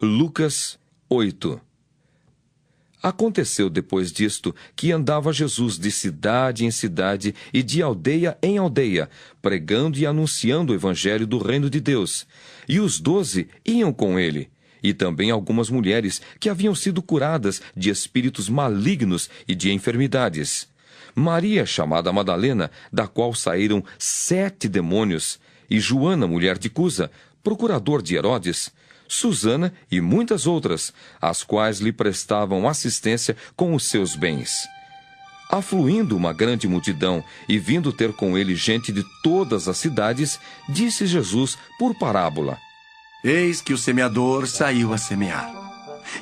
Lucas 8. Aconteceu depois disto que andava Jesus de cidade em cidade e de aldeia em aldeia, pregando e anunciando o evangelho do reino de Deus. E os 12 iam com ele, e também algumas mulheres que haviam sido curadas de espíritos malignos e de enfermidades. Maria, chamada Madalena, da qual saíram 7 demônios, e Joana, mulher de Cusa, procurador de Herodes, Susana e muitas outras, as quais lhe prestavam assistência com os seus bens. Afluindo uma grande multidão e vindo ter com ele gente de todas as cidades, disse Jesus por parábola: Eis que o semeador saiu a semear.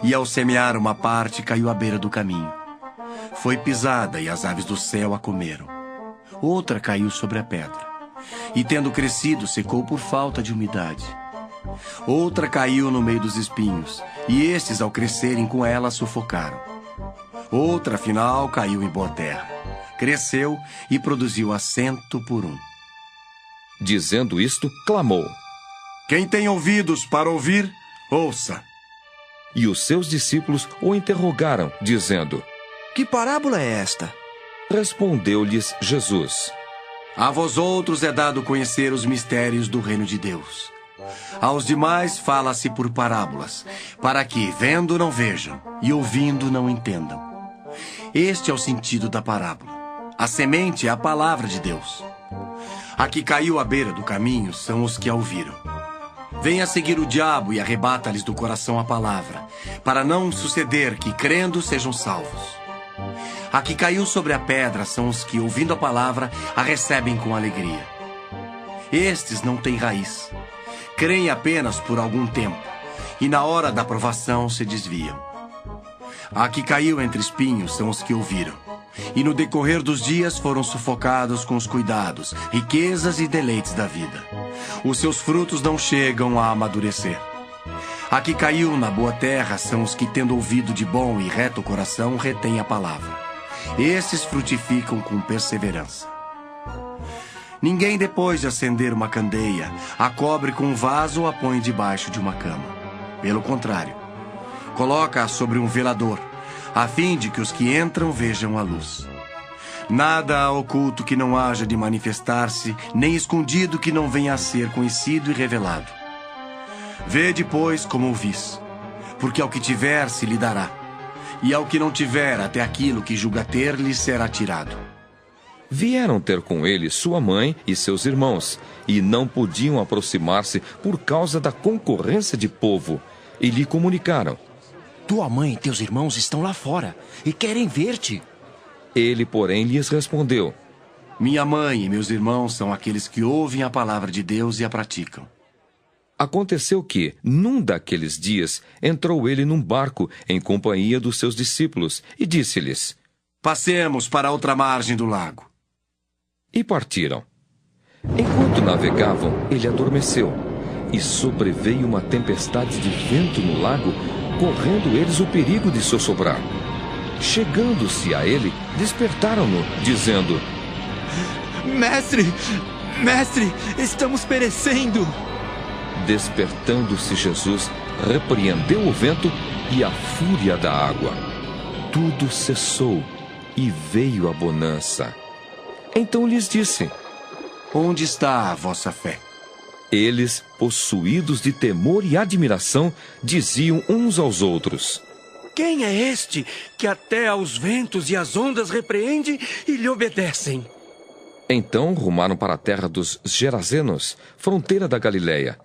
E ao semear, uma parte caiu à beira do caminho. Foi pisada e as aves do céu a comeram. Outra caiu sobre a pedra. E tendo crescido, secou por falta de umidade. Outra caiu no meio dos espinhos, e estes, ao crescerem com ela, sufocaram. Outra, afinal, caiu em boa terra. Cresceu e produziu a 100 por 1. Dizendo isto, clamou: Quem tem ouvidos para ouvir, ouça. E os seus discípulos o interrogaram, dizendo: Que parábola é esta? Respondeu-lhes Jesus: A vós outros é dado conhecer os mistérios do reino de Deus. Aos demais fala-se por parábolas, para que, vendo, não vejam, e ouvindo, não entendam. Este é o sentido da parábola. A semente é a palavra de Deus. A que caiu à beira do caminho são os que a ouviram. Vem a seguir o diabo e arrebata-lhes do coração a palavra, para não suceder que, crendo, sejam salvos. A que caiu sobre a pedra são os que, ouvindo a palavra, a recebem com alegria. Estes não têm raiz. Creem apenas por algum tempo, e na hora da provação se desviam. A que caiu entre espinhos são os que ouviram, e no decorrer dos dias foram sufocados com os cuidados, riquezas e deleites da vida. Os seus frutos não chegam a amadurecer. A que caiu na boa terra são os que, tendo ouvido de bom e reto coração, retêm a palavra. Estes frutificam com perseverança. Ninguém, depois de acender uma candeia, a cobre com um vaso ou a põe debaixo de uma cama. Pelo contrário, coloca-a sobre um velador, a fim de que os que entram vejam a luz. Nada há oculto que não haja de manifestar-se, nem escondido que não venha a ser conhecido e revelado. Vede, pois, como ouvis, porque ao que tiver se lhe dará, e ao que não tiver, até aquilo que julga ter lhe será tirado. Vieram ter com ele sua mãe e seus irmãos, e não podiam aproximar-se por causa da concorrência de povo, e lhe comunicaram: Tua mãe e teus irmãos estão lá fora, e querem ver-te. Ele, porém, lhes respondeu: Minha mãe e meus irmãos são aqueles que ouvem a palavra de Deus e a praticam. Aconteceu que, num daqueles dias, entrou ele num barco em companhia dos seus discípulos, e disse-lhes: Passemos para outra margem do lago. E partiram. Enquanto navegavam, ele adormeceu, e sobreveio uma tempestade de vento no lago, correndo eles o perigo de sossobrar. Chegando-se a ele, despertaram-no, dizendo: Mestre, estamos perecendo. Despertando-se Jesus, repreendeu o vento e a fúria da água. Tudo cessou e veio a bonança. Então lhes disse: Onde está a vossa fé? Eles, possuídos de temor e admiração, diziam uns aos outros: Quem é este que até aos ventos e às ondas repreende e lhe obedecem? Então rumaram para a terra dos Gerazenos, fronteira da Galileia.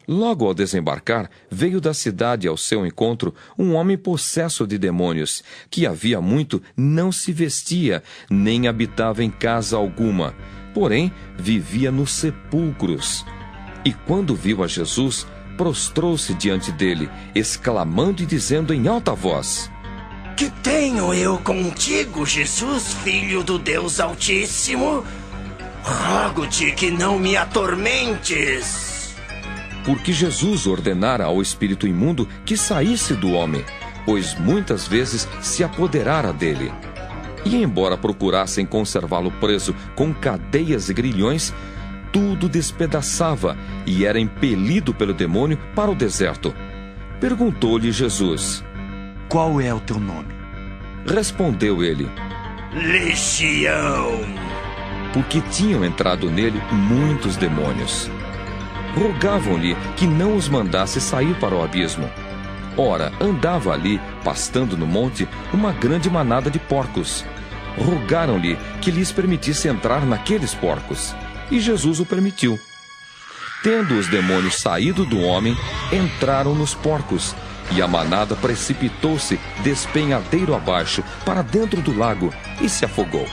Logo ao desembarcar, veio da cidade ao seu encontro um homem possesso de demônios, que havia muito não se vestia, nem habitava em casa alguma, porém vivia nos sepulcros. E quando viu a Jesus, prostrou-se diante dele, exclamando e dizendo em alta voz: Que tenho eu contigo, Jesus, Filho do Deus Altíssimo? Rogo-te que não me atormentes. Porque Jesus ordenara ao espírito imundo que saísse do homem, pois muitas vezes se apoderara dele. E embora procurassem conservá-lo preso com cadeias e grilhões, tudo despedaçava e era impelido pelo demônio para o deserto. Perguntou-lhe Jesus. Qual é o teu nome? Respondeu ele, Legião. porque tinham entrado nele muitos demônios. Rogavam-lhe que não os mandasse sair para o abismo. Ora, andava ali, pastando no monte, uma grande manada de porcos. Rogaram-lhe que lhes permitisse entrar naqueles porcos. E Jesus o permitiu. Tendo os demônios saído do homem, entraram nos porcos, e a manada precipitou-se despenhadeiro abaixo para dentro do lago e se afogou.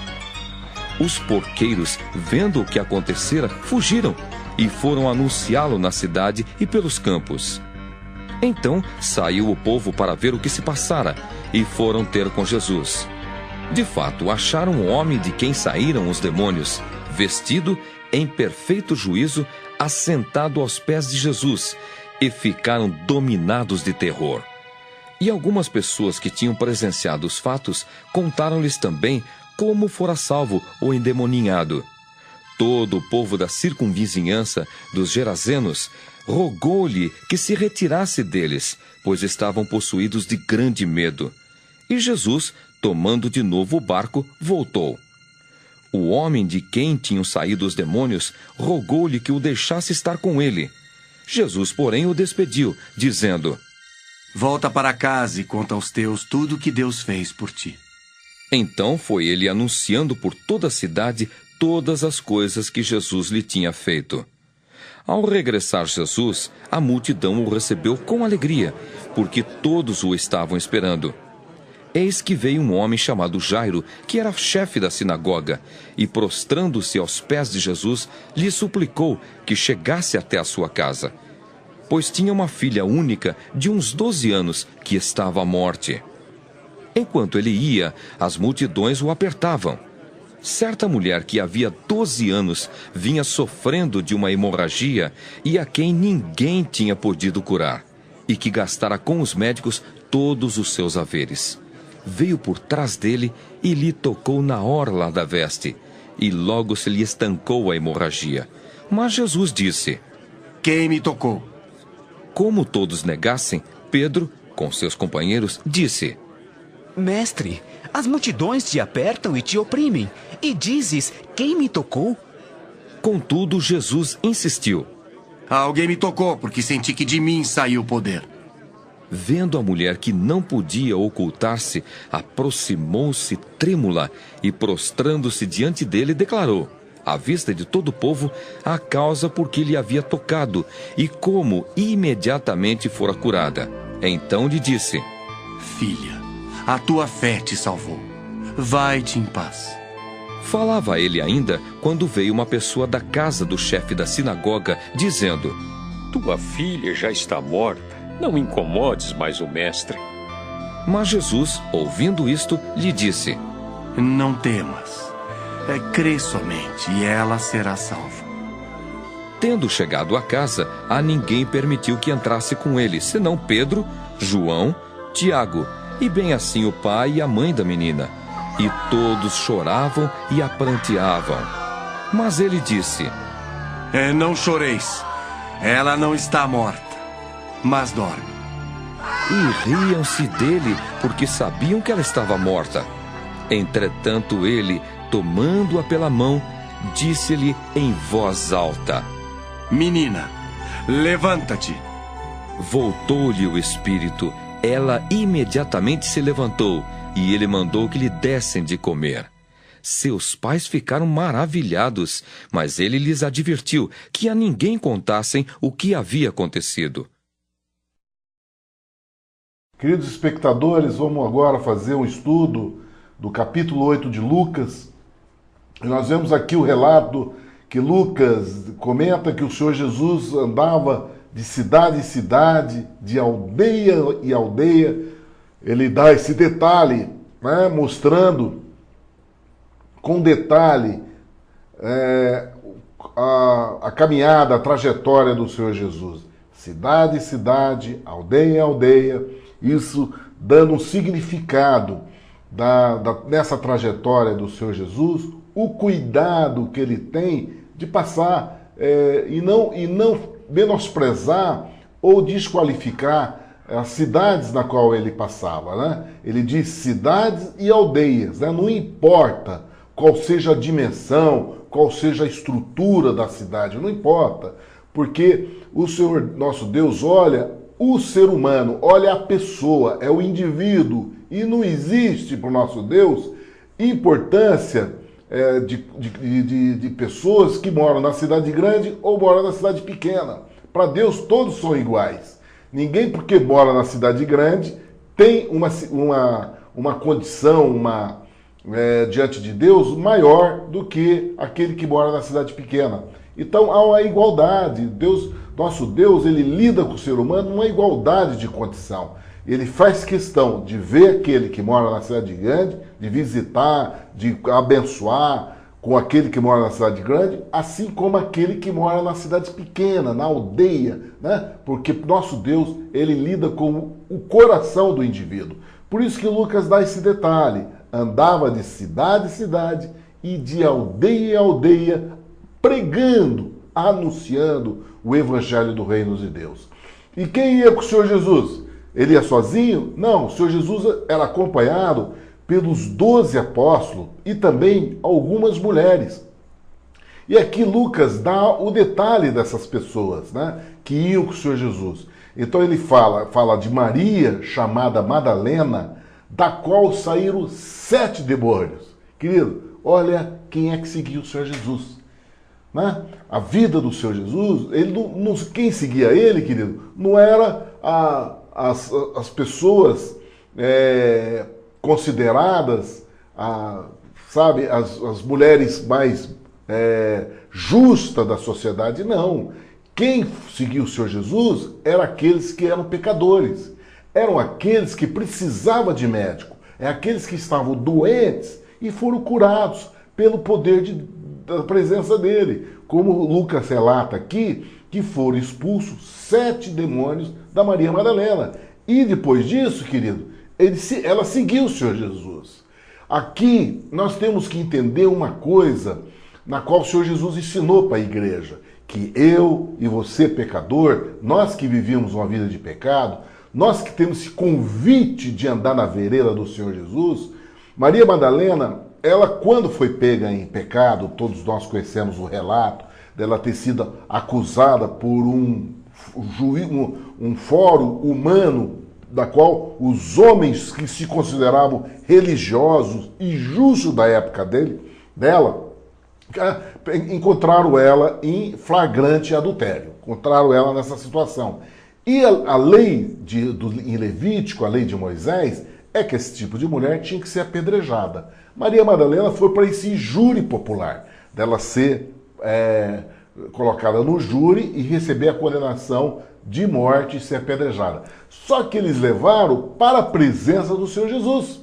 Os porqueiros, vendo o que acontecera, fugiram e foram anunciá-lo na cidade e pelos campos. Então saiu o povo para ver o que se passara e foram ter com Jesus. De fato, acharam um homem de quem saíram os demônios, vestido em perfeito juízo, assentado aos pés de Jesus, e ficaram dominados de terror. E algumas pessoas que tinham presenciado os fatos contaram-lhes também como fora salvo o endemoninhado. Todo o povo da circunvizinhança dos Gerazenos rogou-lhe que se retirasse deles, pois estavam possuídos de grande medo. E Jesus, tomando de novo o barco, voltou. O homem de quem tinham saído os demônios rogou-lhe que o deixasse estar com ele. Jesus, porém, o despediu, dizendo: Volta para casa e conta aos teus tudo o que Deus fez por ti. Então foi ele anunciando por toda a cidade todas as coisas que Jesus lhe tinha feito. Ao regressar Jesus, a multidão o recebeu com alegria, porque todos o estavam esperando. Eis que veio um homem chamado Jairo, que era chefe da sinagoga, e prostrando-se aos pés de Jesus, lhe suplicou que chegasse até a sua casa, pois tinha uma filha única de uns 12 anos que estava à morte. Enquanto ele ia, as multidões o apertavam. Certa mulher que havia 12 anos vinha sofrendo de uma hemorragia e a quem ninguém tinha podido curar, e que gastara com os médicos todos os seus haveres. Veio por trás dele e lhe tocou na orla da veste, e logo se lhe estancou a hemorragia. Mas Jesus disse: Quem me tocou? Como todos negassem, Pedro, com seus companheiros, disse: Mestre, as multidões te apertam e te oprimem, e dizes, quem me tocou? Contudo, Jesus insistiu. Alguém me tocou, porque senti que de mim saiu o poder. Vendo a mulher que não podia ocultar-se, aproximou-se trêmula e, prostrando-se diante dele, declarou, à vista de todo o povo, a causa por que lhe havia tocado e como imediatamente fora curada. Então lhe disse: Filha, a tua fé te salvou. Vai-te em paz. Falava ele ainda quando veio uma pessoa da casa do chefe da sinagoga, dizendo: Tua filha já está morta. Não incomodes mais o mestre. Mas Jesus, ouvindo isto, lhe disse: Não temas. Crê somente e ela será salva. Tendo chegado à casa, a ninguém permitiu que entrasse com ele, senão Pedro, João, Tiago, e bem assim o pai e a mãe da menina. E todos choravam e a pranteavam. Mas ele disse: Não choreis. Ela não está morta, mas dorme. E riam-se dele, porque sabiam que ela estava morta. Entretanto ele, tomando-a pela mão, disse-lhe em voz alta: Menina, levanta-te. Voltou-lhe o espírito. Ela imediatamente se levantou, e ele mandou que lhe dessem de comer. Seus pais ficaram maravilhados, mas ele lhes advertiu que a ninguém contassem o que havia acontecido. Queridos espectadores, vamos agora fazer um estudo do capítulo 8 de Lucas. E nós vemos aqui o relato que Lucas comenta que o Senhor Jesus andava de cidade em cidade, de aldeia em aldeia. Ele dá esse detalhe, né, mostrando com detalhe a caminhada, a trajetória do Senhor Jesus. Cidade em cidade, aldeia em aldeia, isso dando um significado nessa trajetória do Senhor Jesus, o cuidado que ele tem de passar e não menosprezar ou desqualificar as cidades na qual ele passava, né? Ele diz cidades e aldeias, né? Não importa qual seja a dimensão, qual seja a estrutura da cidade, não importa, porque o Senhor nosso Deus olha o ser humano, olha a pessoa, é o indivíduo, e não existe para o nosso Deus importância de pessoas que moram na cidade grande ou moram na cidade pequena. Para Deus todos são iguais. Ninguém, porque mora na cidade grande, tem uma condição diante de Deus maior do que aquele que mora na cidade pequena. Então há uma igualdade. Nosso Deus, ele lida com o ser humano numa igualdade de condição. Ele faz questão de ver aquele que mora na cidade grande, de visitar, de abençoar com aquele que mora na cidade grande, assim como aquele que mora na cidade pequena, na aldeia, né? Porque nosso Deus, ele lida com o coração do indivíduo. Por isso que Lucas dá esse detalhe. Andava de cidade em cidade e de aldeia em aldeia, pregando, anunciando o evangelho do reino de Deus. E quem ia com o Senhor Jesus? Ele ia sozinho? Não, o Senhor Jesus era acompanhado pelos 12 apóstolos e também algumas mulheres. E aqui Lucas dá o detalhe dessas pessoas, né, que iam com o Senhor Jesus. Então ele fala de Maria, chamada Madalena, da qual saíram 7 demônios. Querido, olha quem é que seguiu o Senhor Jesus. Né? A vida do Senhor Jesus, quem seguia ele, querido, não era as pessoas consideradas, as mulheres mais justas da sociedade, não. Quem seguia o Senhor Jesus eram aqueles que eram pecadores, eram aqueles que precisavam de médico, aqueles que estavam doentes e foram curados pelo poder da presença dele. Como Lucas relata aqui, que foram expulsos 7 demônios da Maria Madalena. E depois disso, querido, ela seguiu o Senhor Jesus. Aqui nós temos que entender uma coisa na qual o Senhor Jesus ensinou para a igreja, que eu e você, pecador, nós que vivíamos uma vida de pecado, nós que temos esse convite de andar na vereda do Senhor Jesus, Maria Madalena, ela quando foi pega em pecado, todos nós conhecemos o relato dela ter sido acusada por um fórum humano, da qual os homens que se consideravam religiosos e justos da época dela, encontraram ela em flagrante adultério, encontraram ela nessa situação. E a lei em Levítico, a lei de Moisés, é que esse tipo de mulher tinha que ser apedrejada. Maria Madalena foi para esse júri popular, dela ser colocada no júri e receber a condenação de morte e ser apedrejada. Só que eles levaram para a presença do Senhor Jesus.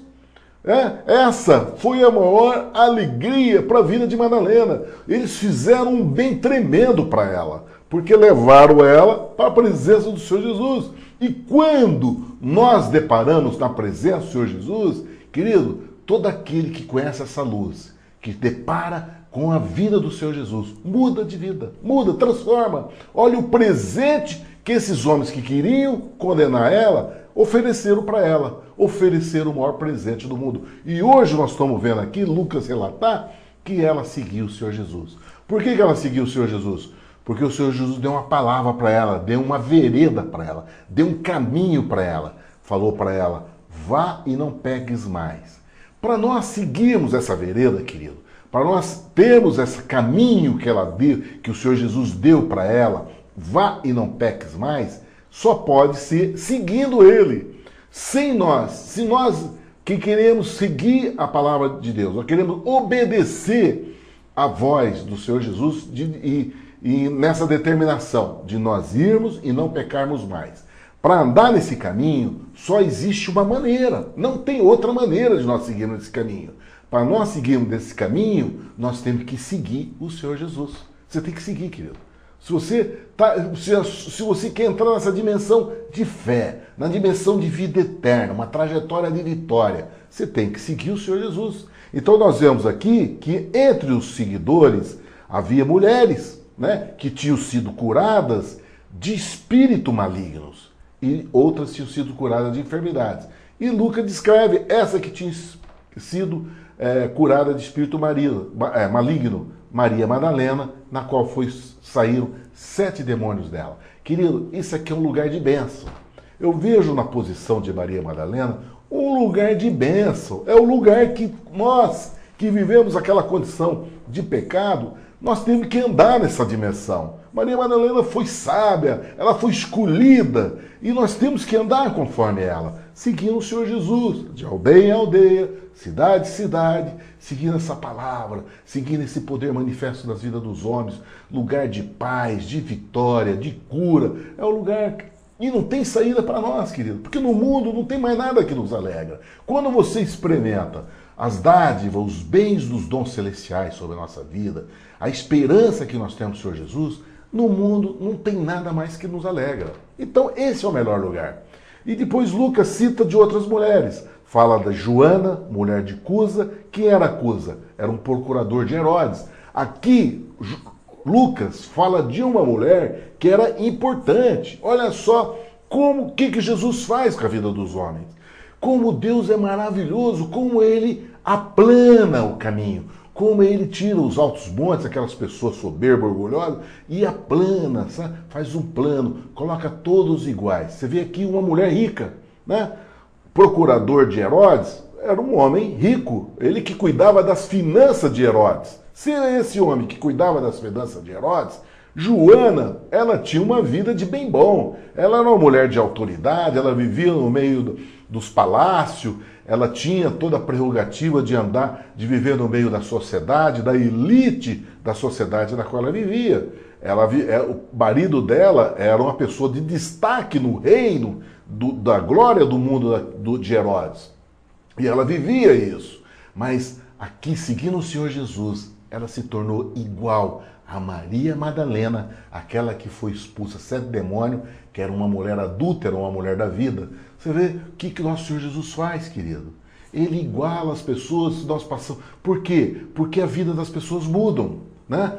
Essa foi a maior alegria para a vida de Madalena. Eles fizeram um bem tremendo para ela, porque levaram ela para a presença do Senhor Jesus. E quando nós deparamos na presença do Senhor Jesus, querido, todo aquele que conhece essa luz, que depara com a vida do Senhor Jesus, muda de vida, muda, transforma. Olha o presente que esses homens que queriam condenar ela ofereceram para ela, ofereceram o maior presente do mundo. E hoje nós estamos vendo aqui Lucas relatar que ela seguiu o Senhor Jesus. Por que ela seguiu o Senhor Jesus? Porque o Senhor Jesus deu uma palavra para ela, deu uma vereda para ela, deu um caminho para ela. Falou para ela, vá e não peques mais. Para nós seguirmos essa vereda, querido, para nós termos esse caminho que ela deu, que o Senhor Jesus deu para ela, vá e não peques mais, só pode ser seguindo Ele. Sem nós, se nós que queremos seguir a palavra de Deus, nós queremos obedecer a voz do Senhor Jesus e nessa determinação de nós irmos e não pecarmos mais. Para andar nesse caminho, só existe uma maneira, não tem outra maneira de nós seguirmos esse caminho. Para nós seguirmos esse caminho, nós temos que seguir o Senhor Jesus. Você tem que seguir, querido. Se você quer entrar nessa dimensão de fé, na dimensão de vida eterna, uma trajetória de vitória, você tem que seguir o Senhor Jesus. Então nós vemos aqui que entre os seguidores havia mulheres, né, que tinham sido curadas de espíritos malignos. e outras tinham sido curadas de enfermidades. E Lucas descreve essa que tinha sido curada de espírito maligno, Maria Madalena, na qual saíram 7 demônios dela. Querido, isso aqui é um lugar de bênção. Eu vejo na posição de Maria Madalena um lugar de bênção. É o lugar que nós, que vivemos aquela condição de pecado, nós temos que andar nessa dimensão. Maria Madalena foi sábia, ela foi escolhida, e nós temos que andar conforme ela, seguindo o Senhor Jesus, de aldeia em aldeia, cidade em cidade, seguindo essa palavra, seguindo esse poder manifesto nas vidas dos homens, lugar de paz, de vitória, de cura. É o lugar. E não tem saída para nós, querido, porque no mundo não tem mais nada que nos alegra. Quando você experimenta as dádivas, os bens dos dons celestiais sobre a nossa vida, a esperança que nós temos no Senhor Jesus, no mundo não tem nada mais que nos alegra. Então esse é o melhor lugar. E depois Lucas cita de outras mulheres. Fala da Joana, mulher de Cusa. Quem era Cusa? Era um procurador de Herodes. Aqui Lucas fala de uma mulher que era importante. Olha só o que Jesus faz com a vida dos homens. Como Deus é maravilhoso, como Ele aplana o caminho, como Ele tira os altos montes, aquelas pessoas soberbas, orgulhosas, e aplana, sabe? Faz um plano, coloca todos iguais. Você vê aqui uma mulher rica, né? Procurador de Herodes era um homem rico, ele que cuidava das finanças de Herodes. Se esse homem que cuidava das finanças de Herodes, Joana, ela tinha uma vida de bem bom. Ela era uma mulher de autoridade, ela vivia no meio dos palácios, ela tinha toda a prerrogativa de andar, de viver no meio da sociedade, da elite da sociedade na qual ela vivia. O marido dela era uma pessoa de destaque no reino da glória do mundo de Herodes. E ela vivia isso. Mas aqui, seguindo o Senhor Jesus, ela se tornou igual a Maria Madalena, aquela que foi expulsa 7 demônios, que era uma mulher adúltera, uma mulher da vida. Você vê o que nosso Senhor Jesus faz, querido? Ele iguala as pessoas, nós passamos. Por quê? Porque a vida das pessoas mudam, né?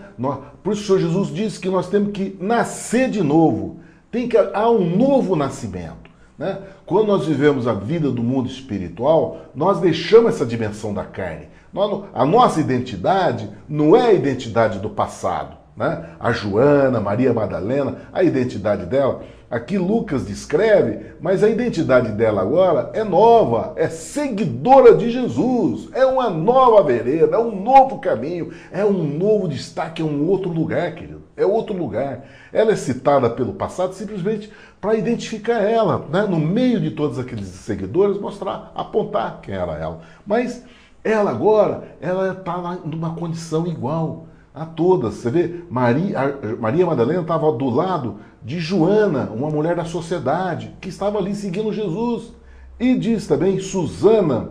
Por isso o Senhor Jesus diz que nós temos que nascer de novo. Há um novo nascimento, né? Quando nós vivemos a vida do mundo espiritual, nós deixamos essa dimensão da carne. A nossa identidade não é a identidade do passado, né? A Joana, Maria Madalena, a identidade dela, aqui Lucas descreve, mas a identidade dela agora é nova, é seguidora de Jesus, é uma nova vereda, é um novo caminho, é um novo destaque, é um outro lugar, querido, é outro lugar. Ela é citada pelo passado simplesmente para identificar ela, né? No meio de todos aqueles seguidores, mostrar, apontar quem era ela. Mas ela agora, ela está numa condição igual a todas. Você vê, Maria Madalena estava do lado de Joana, uma mulher da sociedade, que estava ali seguindo Jesus. E diz também Susana,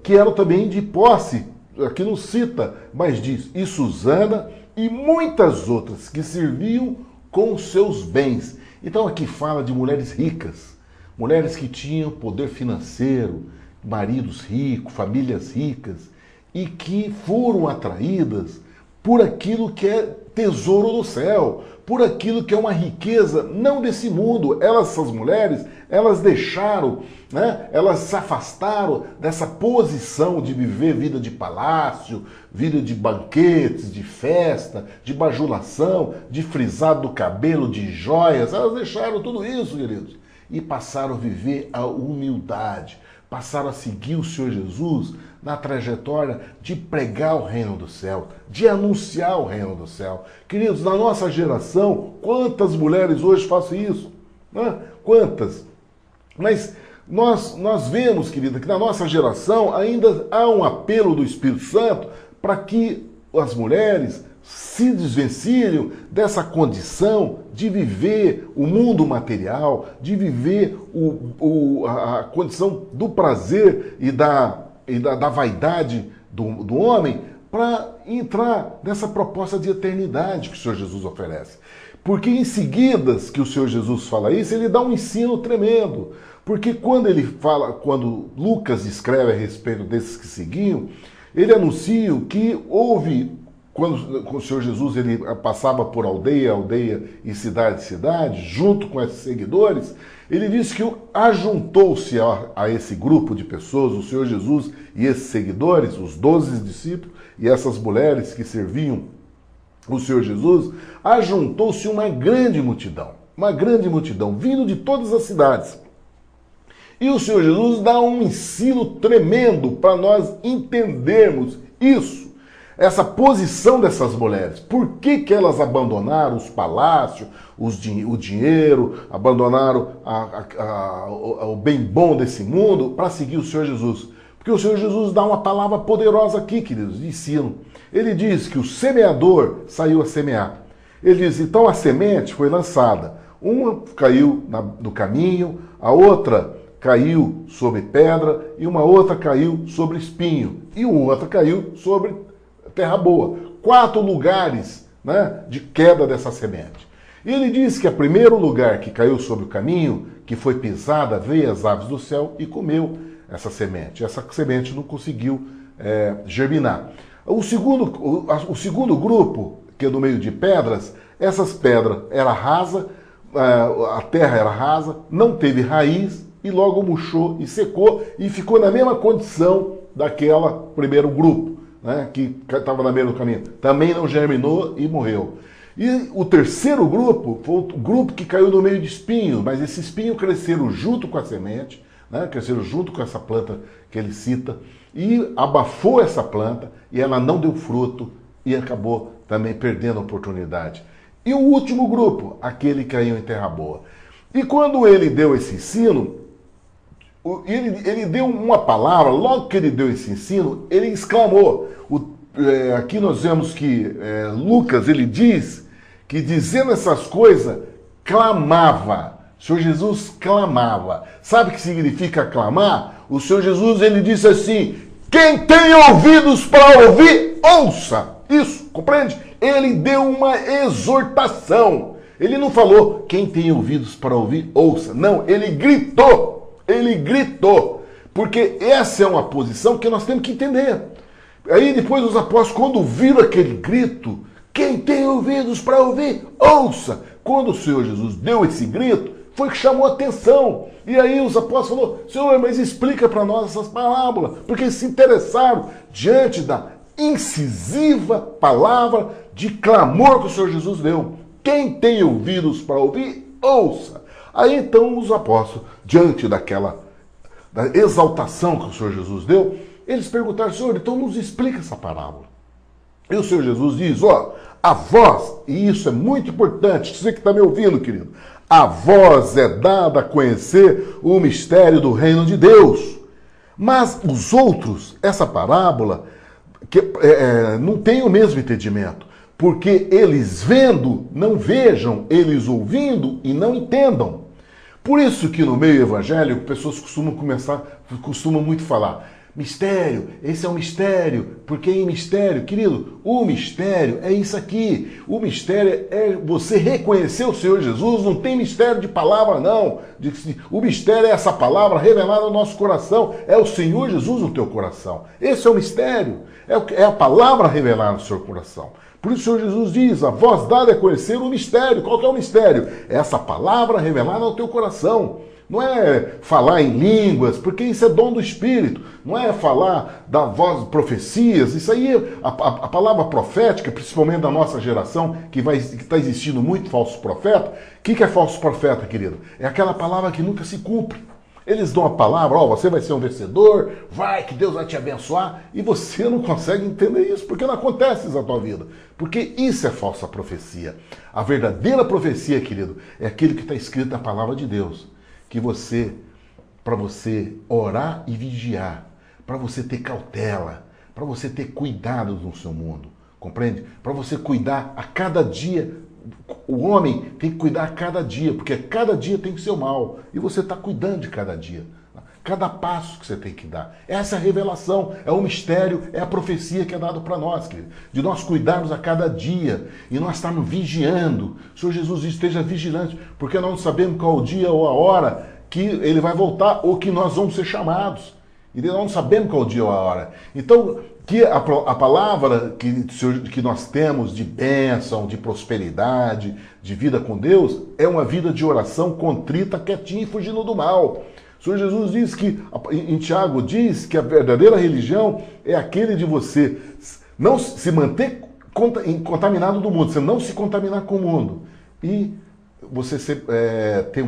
que era também de posse, aqui não cita, mas diz, e Susana e muitas outras que serviam com os seus bens. Então aqui fala de mulheres ricas, mulheres que tinham poder financeiro, maridos ricos, famílias ricas, e que foram atraídas por aquilo que é tesouro do céu, por aquilo que é uma riqueza não desse mundo. Essas mulheres, elas deixaram, né? Elas se afastaram dessa posição de viver vida de palácio, vida de banquetes, de festa, de bajulação, de frisado do cabelo, de joias. Elas deixaram tudo isso, queridos, e passaram a viver a humildade, passaram a seguir o Senhor Jesus na trajetória de pregar o reino do céu, de anunciar o reino do céu. Queridos, na nossa geração, quantas mulheres hoje fazem isso? Né? Quantas? Mas nós vemos, querida, que na nossa geração ainda há um apelo do Espírito Santo para que as mulheres se desvencilham dessa condição de viver o mundo material, de viver a condição do prazer e da vaidade do homem, para entrar nessa proposta de eternidade que o Senhor Jesus oferece. Porque em seguida que o Senhor Jesus fala isso, ele dá um ensino tremendo. Porque quando Lucas escreve a respeito desses que seguiam, ele anuncia que houve quando o Senhor Jesus ele passava por aldeia, aldeia e cidade, junto com esses seguidores, ele disse que ajuntou-se a esse grupo de pessoas, o Senhor Jesus e esses seguidores, os 12 discípulos e essas mulheres que serviam o Senhor Jesus, ajuntou-se uma grande multidão, vindo de todas as cidades. E o Senhor Jesus dá um ensino tremendo para nós entendermos isso, essa posição dessas mulheres. Por que elas abandonaram os palácios, o dinheiro, abandonaram o bem bom desse mundo para seguir o Senhor Jesus? Porque o Senhor Jesus dá uma palavra poderosa aqui, queridos, de ensino. Ele diz que o semeador saiu a semear. Ele diz, então a semente foi lançada. Uma caiu no caminho, a outra caiu sobre pedra, e uma outra caiu sobre espinho, e outra caiu sobre terra boa. 4 lugares, né, de queda dessa semente. E ele diz que o primeiro lugar que caiu sobre o caminho, que foi pisada, veio as aves do céu e comeu essa semente. Essa semente não conseguiu germinar. O segundo grupo, que é no meio de pedras, essas pedras eram rasas, a terra era rasa, não teve raiz, e logo murchou e secou, e ficou na mesma condição daquela primeiro grupo, né, que estava na beira do caminho. Também não germinou e morreu. E o terceiro grupo foi o grupo que caiu no meio de espinhos, mas esse espinho cresceram junto com a semente, né, cresceram junto com essa planta que ele cita, e abafou essa planta, e ela não deu fruto, e acabou também perdendo a oportunidade. E o último grupo, aquele que caiu em terra boa. E quando ele deu esse ensino, ele deu uma palavra, logo que ele deu esse ensino, ele exclamou. Aqui nós vemos que Lucas, ele diz que dizendo essas coisas, clamava. O Senhor Jesus clamava. Sabe o que significa clamar? O Senhor Jesus, ele disse assim, quem tem ouvidos para ouvir, ouça. Isso, compreende? Ele deu uma exortação. Ele não falou, quem tem ouvidos para ouvir, ouça. Não, ele gritou. Ele gritou, porque essa é uma posição que nós temos que entender. Aí depois os apóstolos, quando viram aquele grito, quem tem ouvidos para ouvir, ouça. Quando o Senhor Jesus deu esse grito, foi que chamou a atenção. E aí os apóstolos falaram, Senhor, mas explica para nós essas parábolas, porque eles se interessaram diante da incisiva palavra de clamor que o Senhor Jesus deu. Quem tem ouvidos para ouvir, ouça. Aí então os apóstolos, diante da exaltação que o Senhor Jesus deu, eles perguntaram, Senhor, então nos explica essa parábola. E o Senhor Jesus diz, a voz, e isso é muito importante, você que está me ouvindo, querido, a voz é dada a conhecer o mistério do reino de Deus. Mas os outros, essa parábola, não tem o mesmo entendimento. Porque eles vendo, não vejam, eles ouvindo e não entendam. Por isso que no meio evangélico, pessoas costumam muito falar, mistério, esse é um mistério, porque em mistério, querido, o mistério é isso aqui. O mistério é você reconhecer o Senhor Jesus, não tem mistério de palavra não. O mistério é essa palavra revelada no nosso coração, é o Senhor Jesus no teu coração. Esse é o mistério, é a palavra revelada no seu coração. Por isso o Senhor Jesus diz, a voz dada é conhecer o mistério. Qual que é o mistério? É essa palavra revelada no teu coração. Não é falar em línguas, porque isso é dom do Espírito. Não é falar da voz de profecias. Isso aí, a palavra profética, principalmente da nossa geração, que está existindo muito falso profeta. O que é falso profeta, querido? É aquela palavra que nunca se cumpre. Eles dão a palavra, você vai ser um vencedor, que Deus vai te abençoar, e você não consegue entender isso, porque não acontece isso na tua vida. Porque isso é falsa profecia. A verdadeira profecia, querido, é aquilo que está escrito na palavra de Deus. Que para você orar e vigiar, para você ter cautela, para você ter cuidado no seu mundo, compreende? Para você cuidar a cada dia. O homem tem que cuidar a cada dia, porque cada dia tem o seu mal. E você está cuidando de cada dia. Cada passo que você tem que dar. Essa é a revelação, é o mistério, é a profecia que é dado para nós, querido. De nós cuidarmos a cada dia. E nós estamos vigiando. O Senhor Jesus diz, esteja vigilante, porque nós não sabemos qual o dia ou a hora que ele vai voltar ou que nós vamos ser chamados. E nós não sabemos qual o dia ou a hora. Então, que a palavra que nós temos de bênção, de prosperidade, de vida com Deus, é uma vida de oração contrita, quietinha e fugindo do mal. O Senhor Jesus diz que, em Tiago diz que a verdadeira religião é aquele de você não se manter contaminado do mundo, você não se contaminar com o mundo. E você tem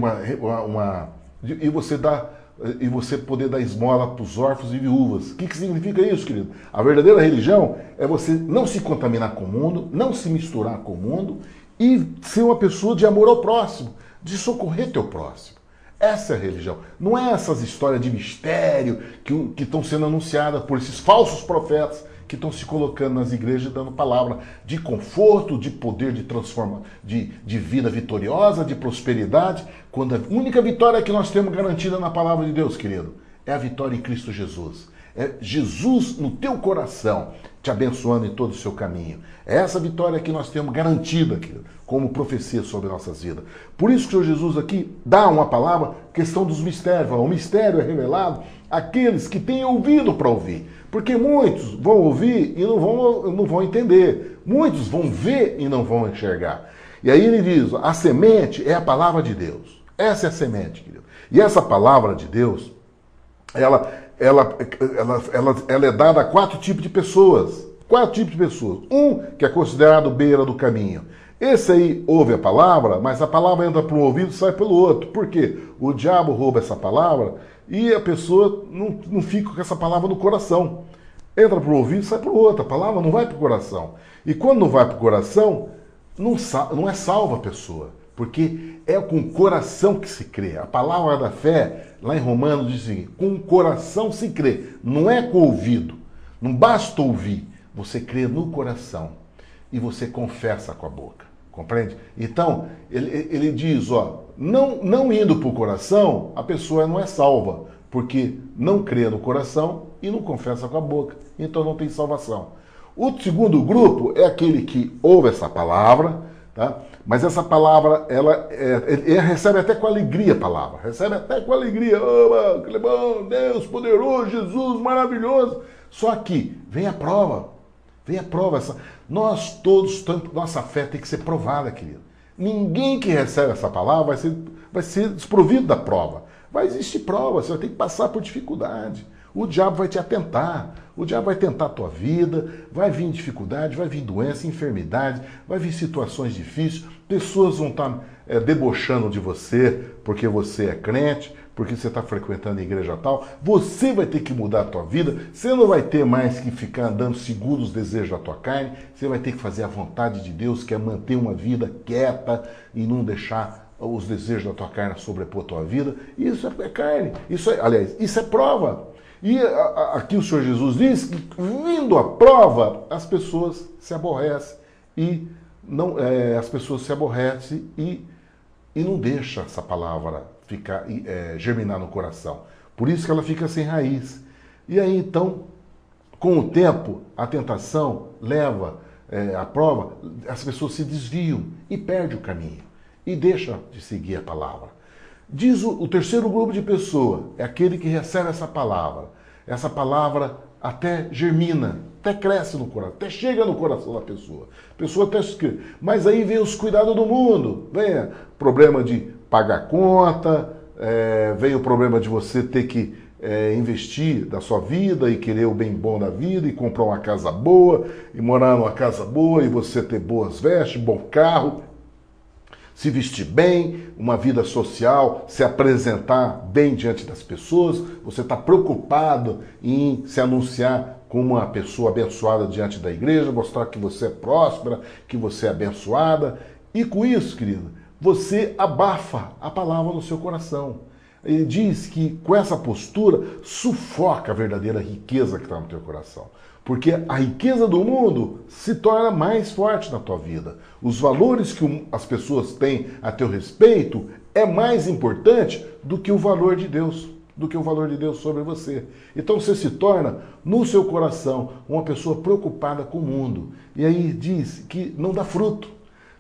e você poder dar esmola para os órfãos e viúvas. O que significa isso, querido? A verdadeira religião é você não se contaminar com o mundo, não se misturar com o mundo e ser uma pessoa de amor ao próximo, de socorrer teu próximo. Essa é a religião. Não é essas histórias de mistério que estão sendo anunciadas por esses falsos profetas que estão se colocando nas igrejas dando palavra de conforto, de poder de transformação, de vida vitoriosa, de prosperidade, quando a única vitória que nós temos garantida na palavra de Deus, querido, é a vitória em Cristo Jesus. É Jesus no teu coração, te abençoando em todo o seu caminho. É essa vitória que nós temos garantida, querido, como profecia sobre nossas vidas. Por isso que o Senhor Jesus aqui dá uma palavra, questão dos mistérios. O mistério é revelado àqueles que têm ouvido para ouvir. Porque muitos vão ouvir e não vão entender. Muitos vão ver e não vão enxergar. E aí ele diz, a semente é a palavra de Deus. Essa é a semente, querido. E essa palavra de Deus, ela é dada a 4 tipos de pessoas. 4 tipos de pessoas. Um que é considerado beira do caminho. Esse aí ouve a palavra, mas a palavra entra para um ouvido e sai pelo outro. Por quê? O diabo rouba essa palavra e a pessoa não fica com essa palavra no coração. Entra para o ouvido e sai para o outro. A palavra não vai para o coração. E quando não vai para o coração, não é salva a pessoa. Porque é com o coração que se crê. A palavra da fé, lá em Romanos, diz assim, com o coração se crê. Não é com o ouvido. Não basta ouvir. Você crê no coração. E você confessa com a boca. Compreende? Então, ele diz, não indo para o coração, a pessoa não é salva. Porque não crê no coração e não confessa com a boca. Então não tem salvação. O segundo grupo é aquele que ouve essa palavra, tá? Mas essa palavra, ele recebe até com alegria a palavra. Recebe até com alegria. Oh, que bom, Deus poderoso, Jesus maravilhoso. Só que vem a prova. Vem a prova. Nós todos, nossa fé tem que ser provada, querido. Ninguém que recebe essa palavra vai ser desprovido da prova. Vai existir prova, você vai ter que passar por dificuldade. O diabo vai te atentar. O diabo vai tentar a tua vida, vai vir dificuldade, vai vir doença, enfermidade, vai vir situações difíceis, pessoas vão estar debochando de você porque você é crente, porque você está frequentando a igreja tal. Você vai ter que mudar a tua vida, você não vai ter mais que ficar andando segundo os desejos da tua carne, você vai ter que fazer a vontade de Deus, que é manter uma vida quieta e não deixar os desejos da tua carne sobrepor a tua vida. Isso é carne, isso é prova. E aqui o Senhor Jesus diz que, vindo a prova, as pessoas se aborrecem e não deixa essa palavra ficar germinar no coração. Por isso que ela fica sem raiz. E aí então, com o tempo, a tentação leva a prova, as pessoas se desviam e perdem o caminho e deixam de seguir a palavra. Diz o terceiro grupo de pessoa, é aquele que recebe essa palavra. Essa palavra até germina, até cresce no coração, até chega no coração da pessoa. A pessoa até escreve. Mas aí vem os cuidados do mundo. Vem problema de pagar conta, vem o problema de você ter que investir da sua vida e querer o bem bom da vida e comprar uma casa boa e morar numa casa boa e você ter boas vestes, bom carro, se vestir bem, uma vida social, se apresentar bem diante das pessoas, você está preocupado em se anunciar como uma pessoa abençoada diante da igreja, mostrar que você é próspera, que você é abençoada, e com isso, querido, você abafa a palavra no seu coração. Ele diz que com essa postura sufoca a verdadeira riqueza que está no teu coração. Porque a riqueza do mundo se torna mais forte na tua vida. Os valores que as pessoas têm a teu respeito é mais importante do que o valor de Deus, sobre você. Então você se torna, no seu coração, uma pessoa preocupada com o mundo. E aí diz que não dá fruto.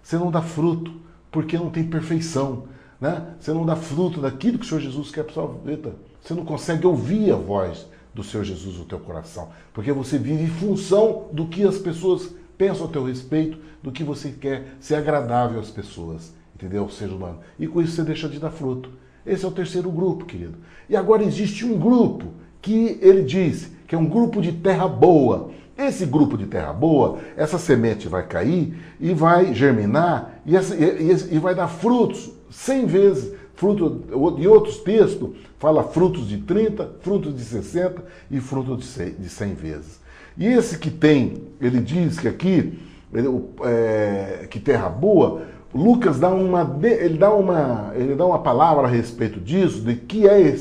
Você não dá fruto porque não tem perfeição. Né? Você não dá fruto daquilo que o Senhor Jesus quer para a sua vida. Você não consegue ouvir a voz do Senhor Jesus no teu coração. Porque você vive em função do que as pessoas pensam a teu respeito, do que você quer ser agradável às pessoas, entendeu? O ser humano. E com isso você deixa de dar fruto. Esse é o terceiro grupo, querido. E agora existe um grupo que ele diz que é um grupo de terra boa. Esse grupo de terra boa, essa semente vai cair e vai germinar e vai dar frutos 100 vezes. Fruto, em outros textos, fala frutos de 30, frutos de 60 e frutos de 100 vezes. E esse que tem, ele diz que aqui, que terra boa, Lucas dá ele dá uma palavra a respeito disso, de que é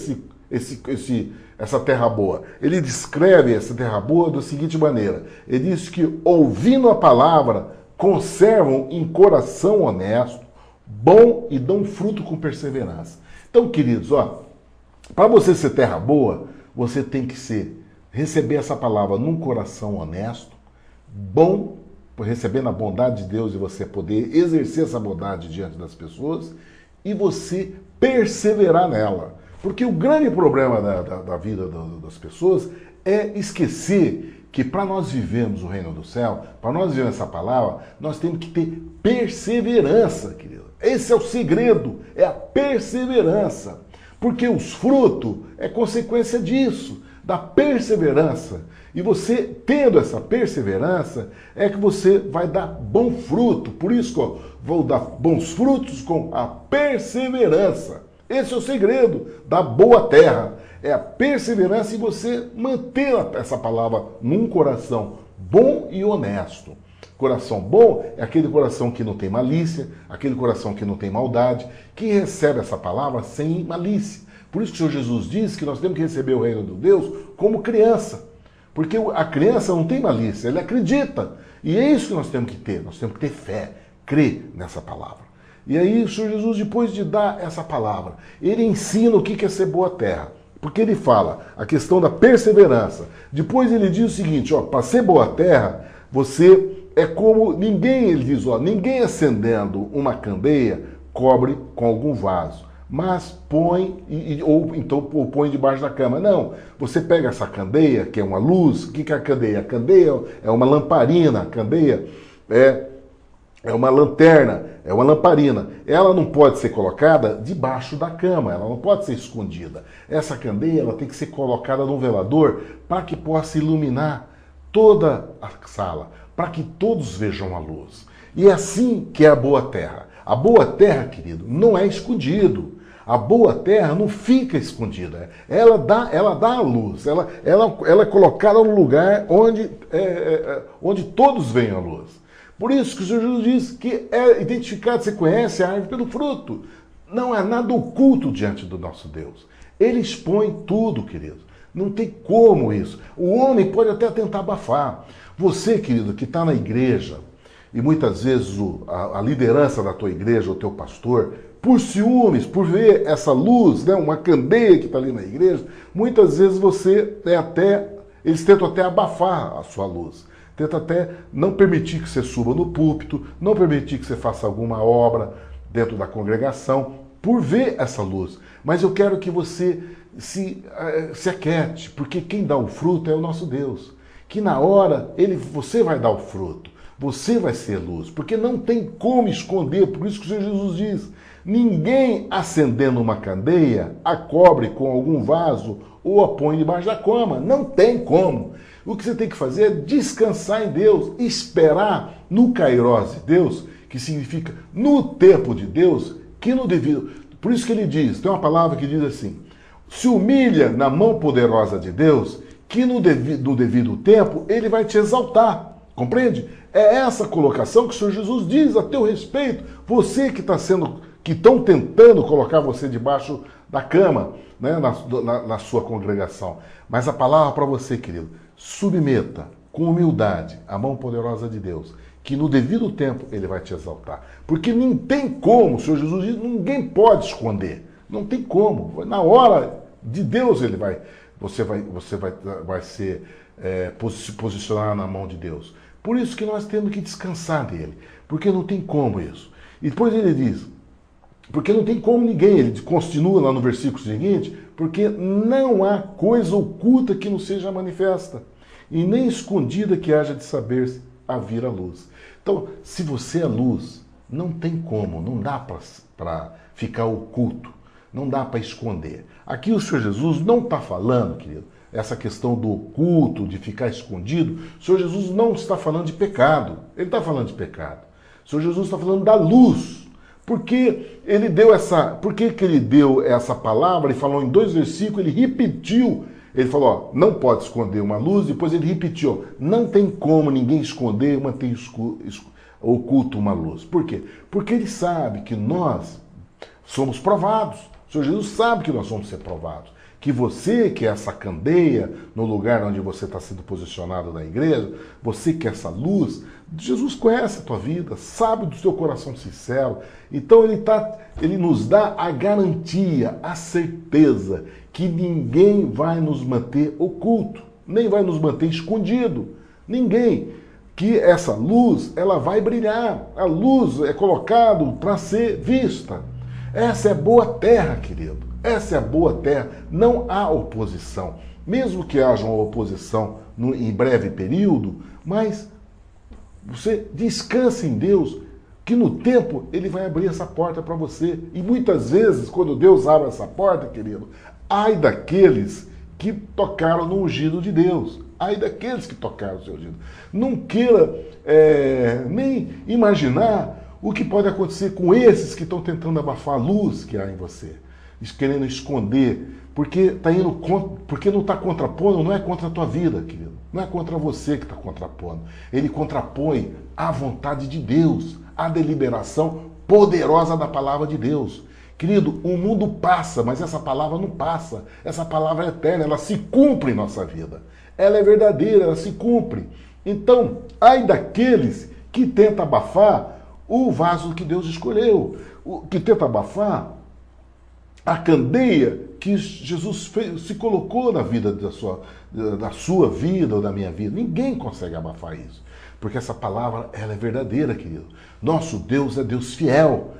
essa terra boa. Ele descreve essa terra boa da seguinte maneira: ele diz que, ouvindo a palavra, conservam em coração honesto, bom e dão fruto com perseverança. Então, queridos, para você ser terra boa, você tem que receber essa palavra num coração honesto, bom, recebendo a bondade de Deus e você poder exercer essa bondade diante das pessoas e você perseverar nela. Porque o grande problema da vida das pessoas é esquecer que para nós vivermos o reino do céu, para nós vivermos essa palavra, nós temos que ter perseverança, querido. Esse é o segredo, é a perseverança. Porque os frutos é consequência disso, da perseverança. E você, tendo essa perseverança, é que você vai dar bom fruto. Por isso, vou dar bons frutos com a perseverança. Esse é o segredo da boa terra. É a perseverança e você manter essa palavra num coração bom e honesto. Coração bom é aquele coração que não tem malícia, aquele coração que não tem maldade, que recebe essa palavra sem malícia. Por isso que o Senhor Jesus diz que nós temos que receber o reino de Deus como criança. Porque a criança não tem malícia, ele acredita. E é isso que nós temos que ter. Nós temos que ter fé, crer nessa palavra. E aí o Senhor Jesus, depois de dar essa palavra, ele ensina o que é ser boa terra. Porque ele fala a questão da perseverança. Depois ele diz o seguinte, para ser boa terra, você é como ninguém, ele diz, ninguém acendendo uma candeia cobre com algum vaso, mas põe, ou então põe debaixo da cama. Não, você pega essa candeia, que é uma luz. O que é a candeia? A candeia é uma lamparina, a candeia é uma lanterna, é uma lamparina. Ela não pode ser colocada debaixo da cama, ela não pode ser escondida. Essa candeia ela tem que ser colocada num velador para que possa iluminar toda a sala, para que todos vejam a luz. E é assim que é a boa terra. A boa terra, querido, não é escondido. A boa terra não fica escondida. Ela dá a luz. Ela é colocada no lugar onde todos veem a luz. Por isso que o Senhor Jesus diz que é identificado, você conhece a árvore pelo fruto. Não há nada oculto diante do nosso Deus. Ele expõe tudo, querido. Não tem como isso. O homem pode até tentar abafar. Você, querido, que está na igreja, e muitas vezes a liderança da tua igreja, o teu pastor, por ciúmes, por ver essa luz, né, uma candeia que está ali na igreja, muitas vezes eles tentam até abafar a sua luz. Tenta até não permitir que você suba no púlpito, não permitir que você faça alguma obra dentro da congregação, por ver essa luz. Mas eu quero que você se aquiete, porque quem dá o fruto é o nosso Deus. Que na hora você vai dar o fruto, você vai ser luz, porque não tem como esconder. Por isso que o Senhor Jesus diz: ninguém acendendo uma candeia a cobre com algum vaso ou a põe debaixo da cama. Não tem como. O que você tem que fazer é descansar em Deus, esperar no Kairos de Deus, que significa no tempo de Deus, que no devido. Por isso que ele diz, tem uma palavra que diz assim: se humilha na mão poderosa de Deus, que no devido tempo ele vai te exaltar. Compreende? É essa colocação que o Senhor Jesus diz a teu respeito. Você que estão tentando colocar você debaixo da cama, né, na sua congregação. Mas a palavra para você, querido: submeta com humildade a mão poderosa de Deus, que no devido tempo ele vai te exaltar. Porque não tem como, o Senhor Jesus diz, ninguém pode esconder. Não tem como. Na hora de Deus você vai se posicionar na mão de Deus. Por isso que nós temos que descansar nele, porque não tem como isso. E depois ele diz, porque não tem como ninguém, ele continua lá no versículo seguinte, Porque não há coisa oculta que não seja manifesta, e nem escondida que haja de saber a vir à luz. Então, se você é luz, não tem como, não dá para ficar oculto, não dá para esconder. Aqui o Senhor Jesus não está falando, querido, essa questão do oculto, de ficar escondido. O Senhor Jesus não está falando de pecado, ele está falando de pecado. O Senhor Jesus está falando da luz. Por que ele deu ele deu essa palavra? Ele falou em 2 versículos, ele repetiu. Ele falou, ó, não pode esconder uma luz, depois ele repetiu, não tem como ninguém esconder, manter oculto uma luz. Por quê? Porque ele sabe que nós somos provados. O Senhor Jesus sabe que nós vamos ser provados. Que você, que é essa candeia, no lugar onde você está sendo posicionado na igreja, você que é essa luz, Jesus conhece a tua vida, sabe do teu coração sincero. Então ele nos dá a garantia, a certeza que ninguém vai nos manter oculto, nem vai nos manter escondido. Ninguém. Que essa luz, ela vai brilhar. A luz é colocada para ser vista. Essa é boa terra, querido. Essa é a boa terra. Não há oposição. Mesmo que haja uma oposição em breve período, mas você descansa em Deus, que no tempo Ele vai abrir essa porta para você. E muitas vezes, quando Deus abre essa porta, querido, ai daqueles que tocaram no ungido de Deus. Ai daqueles que tocaram o seu ungido. Não queira nem imaginar o que pode acontecer com esses que estão tentando abafar a luz que há em você, querendo esconder, porque não está contrapondo, não é contra a tua vida, querido. Não é contra você que está contrapondo. Ele contrapõe a vontade de Deus, a deliberação poderosa da palavra de Deus. Querido, o mundo passa, mas essa palavra não passa. Essa palavra é eterna, ela se cumpre em nossa vida. Ela é verdadeira, ela se cumpre. Então, ai daqueles que tentam abafar o vaso que Deus escolheu, que tenta abafar a candeia que Jesus se colocou na vida da sua vida ou da minha vida. Ninguém consegue abafar isso, porque essa palavra ela é verdadeira, querido. Nosso Deus é Deus fiel.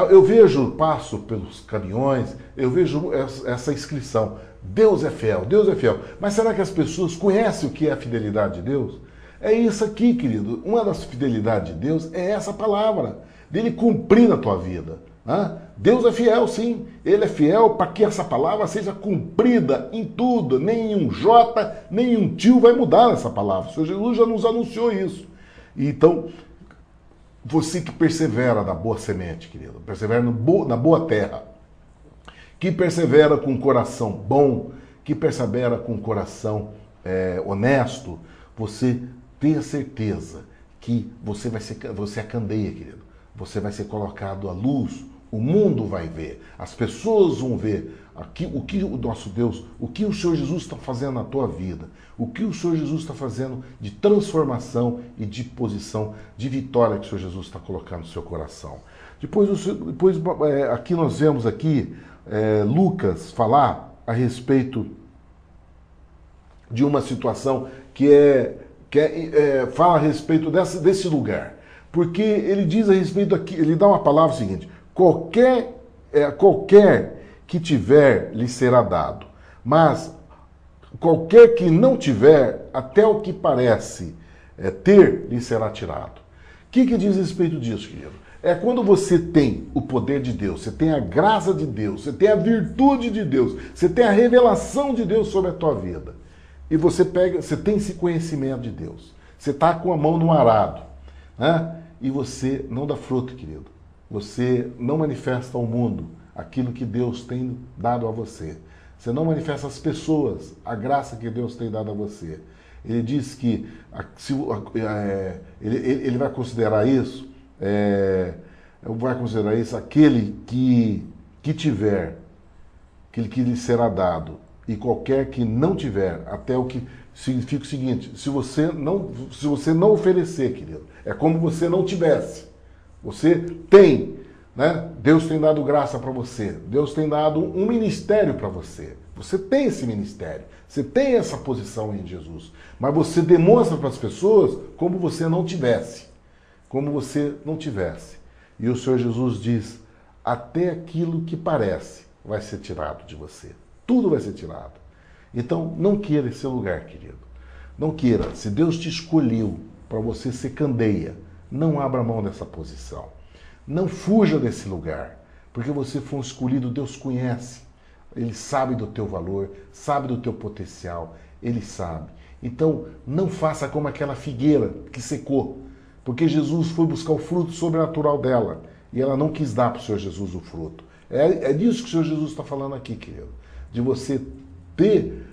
Eu passo pelos caminhões, eu vejo essa inscrição, Deus é fiel, Deus é fiel. Mas será que as pessoas conhecem o que é a fidelidade de Deus? É isso aqui, querido. Uma das fidelidades de Deus é essa palavra, dele cumprir na tua vida. Deus é fiel, sim. Ele é fiel para que essa palavra seja cumprida em tudo. Nem um J, nem um tio vai mudar essa palavra. O Senhor Jesus já nos anunciou isso. Então, você que persevera na boa semente, querido, persevera na boa terra, que persevera com um coração bom, que persevera com um coração honesto, você tenha certeza que você é a candeia, querido. Você vai ser colocado à luz, o mundo vai ver, as pessoas vão ver o que o nosso Deus, o que o Senhor Jesus está fazendo na tua vida, o que o Senhor Jesus está fazendo de transformação e de posição, de vitória que o Senhor Jesus está colocando no seu coração. Depois aqui nós vemos Lucas falar a respeito de uma situação que fala a respeito desse lugar. Porque ele diz a respeito aqui, ele dá uma palavra seguinte: qualquer que tiver lhe será dado, mas qualquer que não tiver, até o que parece ter, lhe será tirado. O que diz a respeito disso, querido? É quando você tem o poder de Deus, você tem a graça de Deus, você tem a virtude de Deus, você tem a revelação de Deus sobre a tua vida, e você tem esse conhecimento de Deus, você está com a mão no arado, e você não dá fruto, querido. Você não manifesta ao mundo aquilo que Deus tem dado a você. Você não manifesta às pessoas a graça que Deus tem dado a você. Ele diz que ele vai considerar isso, aquele que tiver, aquele que lhe será dado, e qualquer que não tiver, até o que significa o seguinte: se você não oferecer, querido, é como você não tivesse. Você tem, Deus tem dado graça para você. Deus tem dado um ministério para você. Você tem esse ministério. Você tem essa posição em Jesus. Mas você demonstra para as pessoas como você não tivesse. Como você não tivesse. E o Senhor Jesus diz: até aquilo que parece vai ser tirado de você. Tudo vai ser tirado. Então, não queira esse lugar, querido. Não queira. Se Deus te escolheu para você ser candeia, não abra mão dessa posição. Não fuja desse lugar. Porque você foi um escolhido, Deus conhece. Ele sabe do teu valor, sabe do teu potencial. Ele sabe. Então, não faça como aquela figueira que secou. Porque Jesus foi buscar o fruto sobrenatural dela. E ela não quis dar para o Senhor Jesus o fruto. É disso que o Senhor Jesus está falando aqui, querido. De você ter,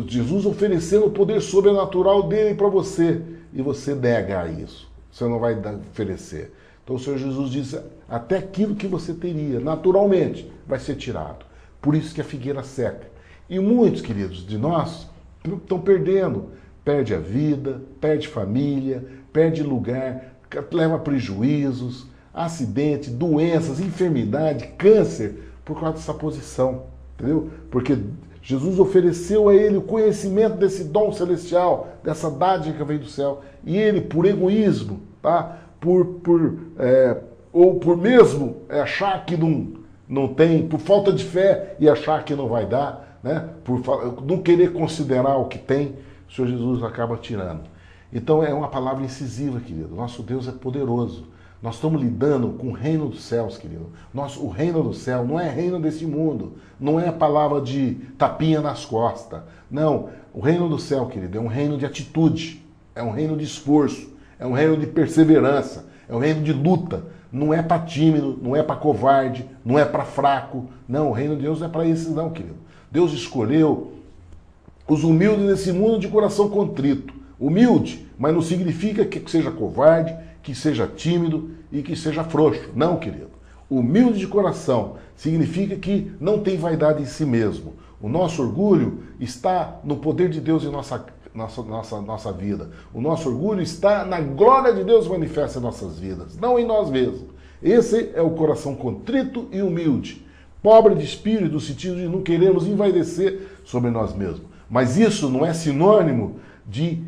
Jesus oferecendo o poder sobrenatural dele para você. E você nega isso. Você não vai oferecer. Então o Senhor Jesus diz, até aquilo que você teria, naturalmente, vai ser tirado. Por isso que a figueira seca. E muitos, queridos, de nós estão perdendo. Perde a vida, perde família, perde lugar, leva prejuízos, acidente, doenças, enfermidade, câncer, por causa dessa posição. Entendeu? Porque Jesus ofereceu a ele o conhecimento desse dom celestial, dessa dádiva que veio do céu. E ele, por egoísmo, tá? Ou por mesmo achar que não tem, por falta de fé e achar que não vai dar, né? Por não querer considerar o que tem, o Senhor Jesus acaba tirando. Então é uma palavra incisiva, querido. Nosso Deus é poderoso. Nós estamos lidando com o reino dos céus, querido. O reino do céu não é reino desse mundo. Não é a palavra de tapinha nas costas. Não, o reino do céu, querido, é um reino de atitude. É um reino de esforço. É um reino de perseverança. É um reino de luta. Não é para tímido, não é para covarde, não é para fraco. Não, o reino de Deus não é para esses não, querido. Deus escolheu os humildes desse mundo de coração contrito. Humilde, mas não significa que seja covarde, que seja tímido e que seja frouxo. Não, querido. Humilde de coração significa que não tem vaidade em si mesmo. O nosso orgulho está no poder de Deus em nossa vida. O nosso orgulho está na glória de Deus manifesta em nossas vidas, não em nós mesmos. Esse é o coração contrito e humilde. Pobre de espírito, no sentido de não queremos envaidecer sobre nós mesmos. Mas isso não é sinônimo de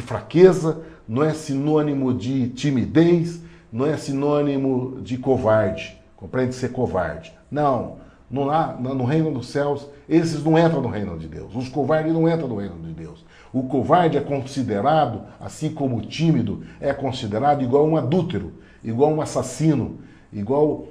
fraqueza, não é sinônimo de timidez, não é sinônimo de covarde. Compreende ser covarde? Não. No reino dos céus, esses não entram no reino de Deus. Os covardes não entram no reino de Deus. O covarde é considerado, assim como o tímido, é considerado igual um adúltero, igual um assassino, igual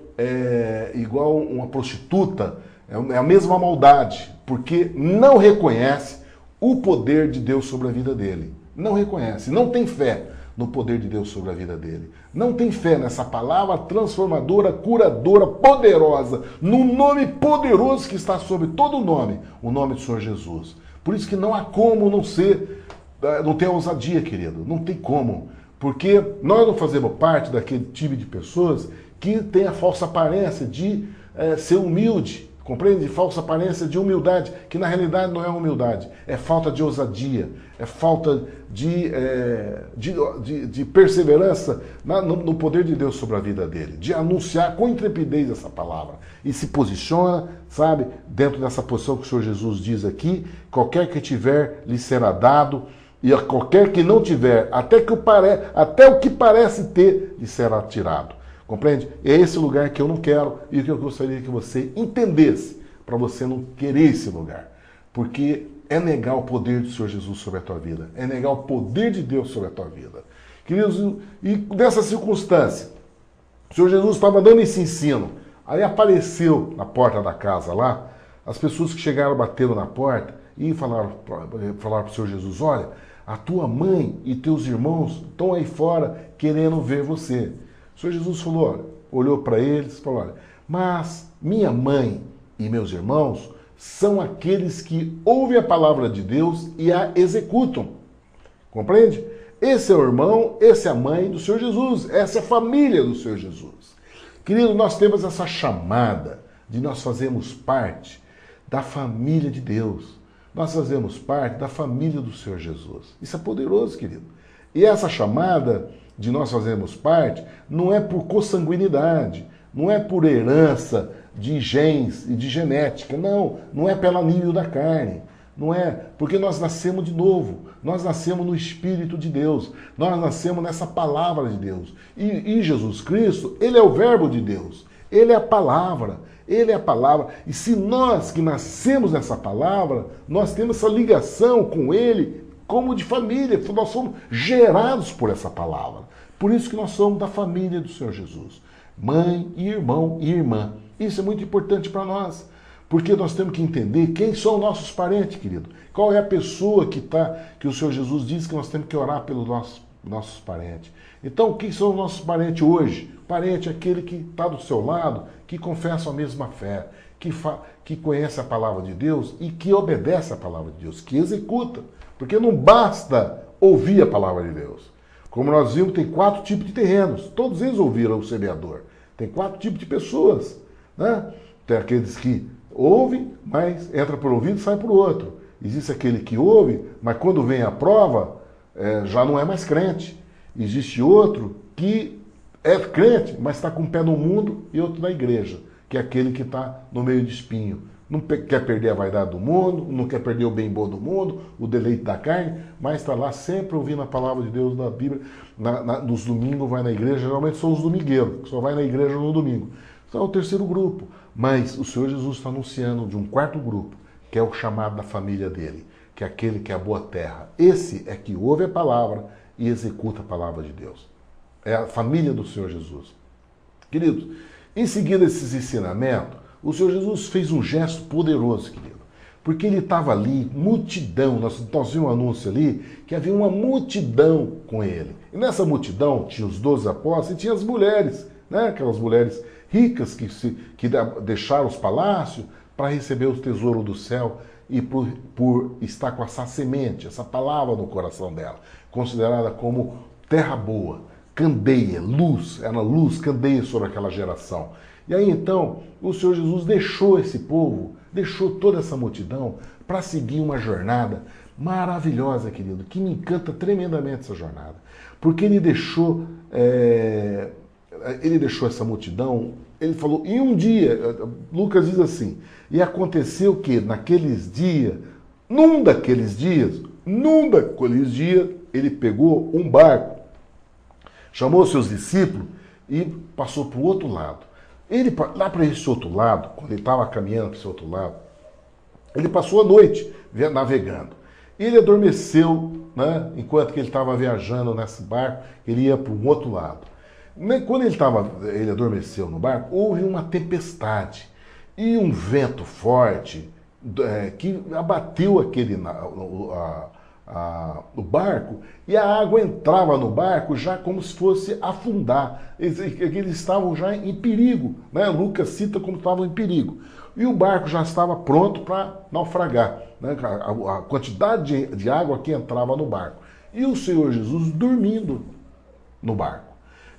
uma prostituta. É a mesma maldade, porque não reconhece o poder de Deus sobre a vida dele. Não reconhece, não tem fé no poder de Deus sobre a vida dele. Não tem fé nessa palavra transformadora, curadora, poderosa, no nome poderoso que está sobre todo nome, o nome do Senhor Jesus. Por isso que não há como não ter ousadia, querido. Não tem como. Porque nós não fazemos parte daquele time de pessoas que tem a falsa aparência de ser humilde. Compreende? Falsa aparência de humildade, que na realidade não é humildade, é falta de ousadia, é falta de perseverança no poder de Deus sobre a vida dele, de anunciar com intrepidez essa palavra. E se posiciona, sabe, dentro dessa posição que o Senhor Jesus diz aqui, qualquer que tiver lhe será dado, e a qualquer que não tiver, até o que parece ter, lhe será tirado. Compreende? É esse lugar que eu não quero e que eu gostaria que você entendesse para você não querer esse lugar. Porque é negar o poder do Senhor Jesus sobre a tua vida. É negar o poder de Deus sobre a tua vida. Queridos, e nessa circunstância, o Senhor Jesus estava dando esse ensino. Aí apareceu na porta da casa lá, as pessoas que chegaram, bateram na porta e falaram para o Senhor Jesus, olha, a tua mãe e teus irmãos estão aí fora querendo ver você. O Senhor Jesus falou, olha, olhou para eles e falou, olha, mas minha mãe e meus irmãos são aqueles que ouvem a palavra de Deus e a executam. Compreende? Esse é o irmão, essa é a mãe do Senhor Jesus, essa é a família do Senhor Jesus. Querido, nós temos essa chamada de nós fazermos parte da família de Deus. Nós fazemos parte da família do Senhor Jesus. Isso é poderoso, querido. E essa chamada de nós fazermos parte, não é por consanguinidade, não é por herança de genes e de genética, não é pelo nível da carne, não é, porque nós nascemos de novo, nós nascemos no Espírito de Deus, nós nascemos nessa palavra de Deus. E Jesus Cristo, ele é o verbo de Deus, ele é a palavra, Ele é a palavra. E se nós que nascemos nessa palavra, nós temos essa ligação com Ele como de família. Nós somos gerados por essa palavra. Por isso que nós somos da família do Senhor Jesus. Mãe e irmão e irmã. Isso é muito importante para nós. Porque nós temos que entender quem são nossos parentes, querido. Qual é a pessoa que o Senhor Jesus diz que nós temos que orar pelos nossos parentes. Então, quem são os nossos parentes hoje? Parente é aquele que está do seu lado, que confessa a mesma fé, que conhece a palavra de Deus e que obedece a palavra de Deus, que executa. Porque não basta ouvir a palavra de Deus. Como nós vimos, tem 4 tipos de terrenos. Todos eles ouviram o semeador. Tem 4 tipos de pessoas. Né? Tem aqueles que ouvem, mas entra por um ouvido e sai por outro. Existe aquele que ouve, mas quando vem a prova, já não é mais crente. Existe outro que é crente, mas está com um pé no mundo e outro na igreja, que é aquele que está no meio de espinho. Não quer perder a vaidade do mundo, não quer perder o bem bom do mundo, o deleite da carne, mas está lá sempre ouvindo a palavra de Deus na Bíblia. Nos domingos vai na igreja, geralmente são os domingueiros, que só vai na igreja no domingo. Então é o terceiro grupo. Mas o Senhor Jesus está anunciando de um 4º grupo, que é o chamado da família dele, que é aquele que é a boa terra. Esse é que ouve a palavra e executa a palavra de Deus. É a família do Senhor Jesus. Queridos, em seguida desses ensinamentos, o Senhor Jesus fez um gesto poderoso, querido. Porque ele estava ali, multidão, nós vimos um anúncio ali, que havia uma multidão com ele. E nessa multidão tinha os 12 apóstolos e tinha as mulheres, né? Aquelas mulheres ricas que deixaram os palácios para receber o tesouro do céu e por estar com essa semente, essa palavra no coração dela, considerada como terra boa, candeia, luz, era luz, candeia sobre aquela geração. E aí então o Senhor Jesus deixou esse povo, deixou toda essa multidão para seguir uma jornada maravilhosa, querido, que me encanta tremendamente essa jornada, porque ele deixou essa multidão, ele falou, em um dia, Lucas diz assim, e aconteceu que naqueles dias, num daqueles dias, ele pegou um barco, chamou seus discípulos e passou para o outro lado. Ele, lá para esse outro lado, quando ele estava caminhando para esse outro lado, ele passou a noite navegando. Ele adormeceu, né, enquanto que ele estava viajando nesse barco, ele ia para um outro lado. Quando ele adormeceu no barco, houve uma tempestade e um vento forte que abateu o barco, e a água entrava no barco já como se fosse afundar. Eles estavam já em perigo, né? Lucas cita como estavam em perigo. E o barco já estava pronto para naufragar, né? A quantidade de água que entrava no barco. E o Senhor Jesus dormindo no barco.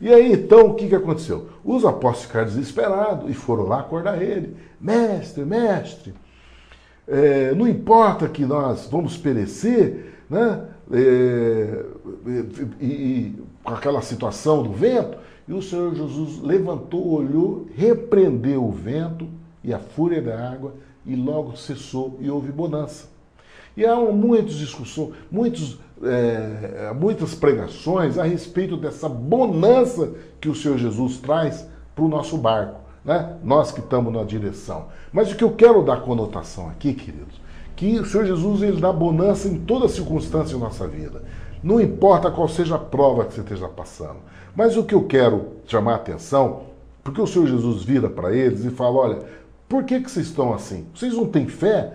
E aí, então, o que aconteceu? Os apóstolos ficaram desesperados e foram lá acordar ele. Mestre, não importa que nós vamos perecer, né? Com aquela situação do vento. E o Senhor Jesus levantou, olhou, repreendeu o vento e a fúria da água e logo cessou e houve bonança. E há muitas discussões, muitas pregações a respeito dessa bonança que o Senhor Jesus traz para o nosso barco, né? Nós que estamos na direção. Mas o que eu quero dar conotação aqui, queridos, que o Senhor Jesus ele dá bonança em toda circunstância da nossa vida. Não importa qual seja a prova que você esteja passando. Mas o que eu quero chamar a atenção, porque o Senhor Jesus vira para eles e fala, olha, por que vocês estão assim? Vocês não têm fé?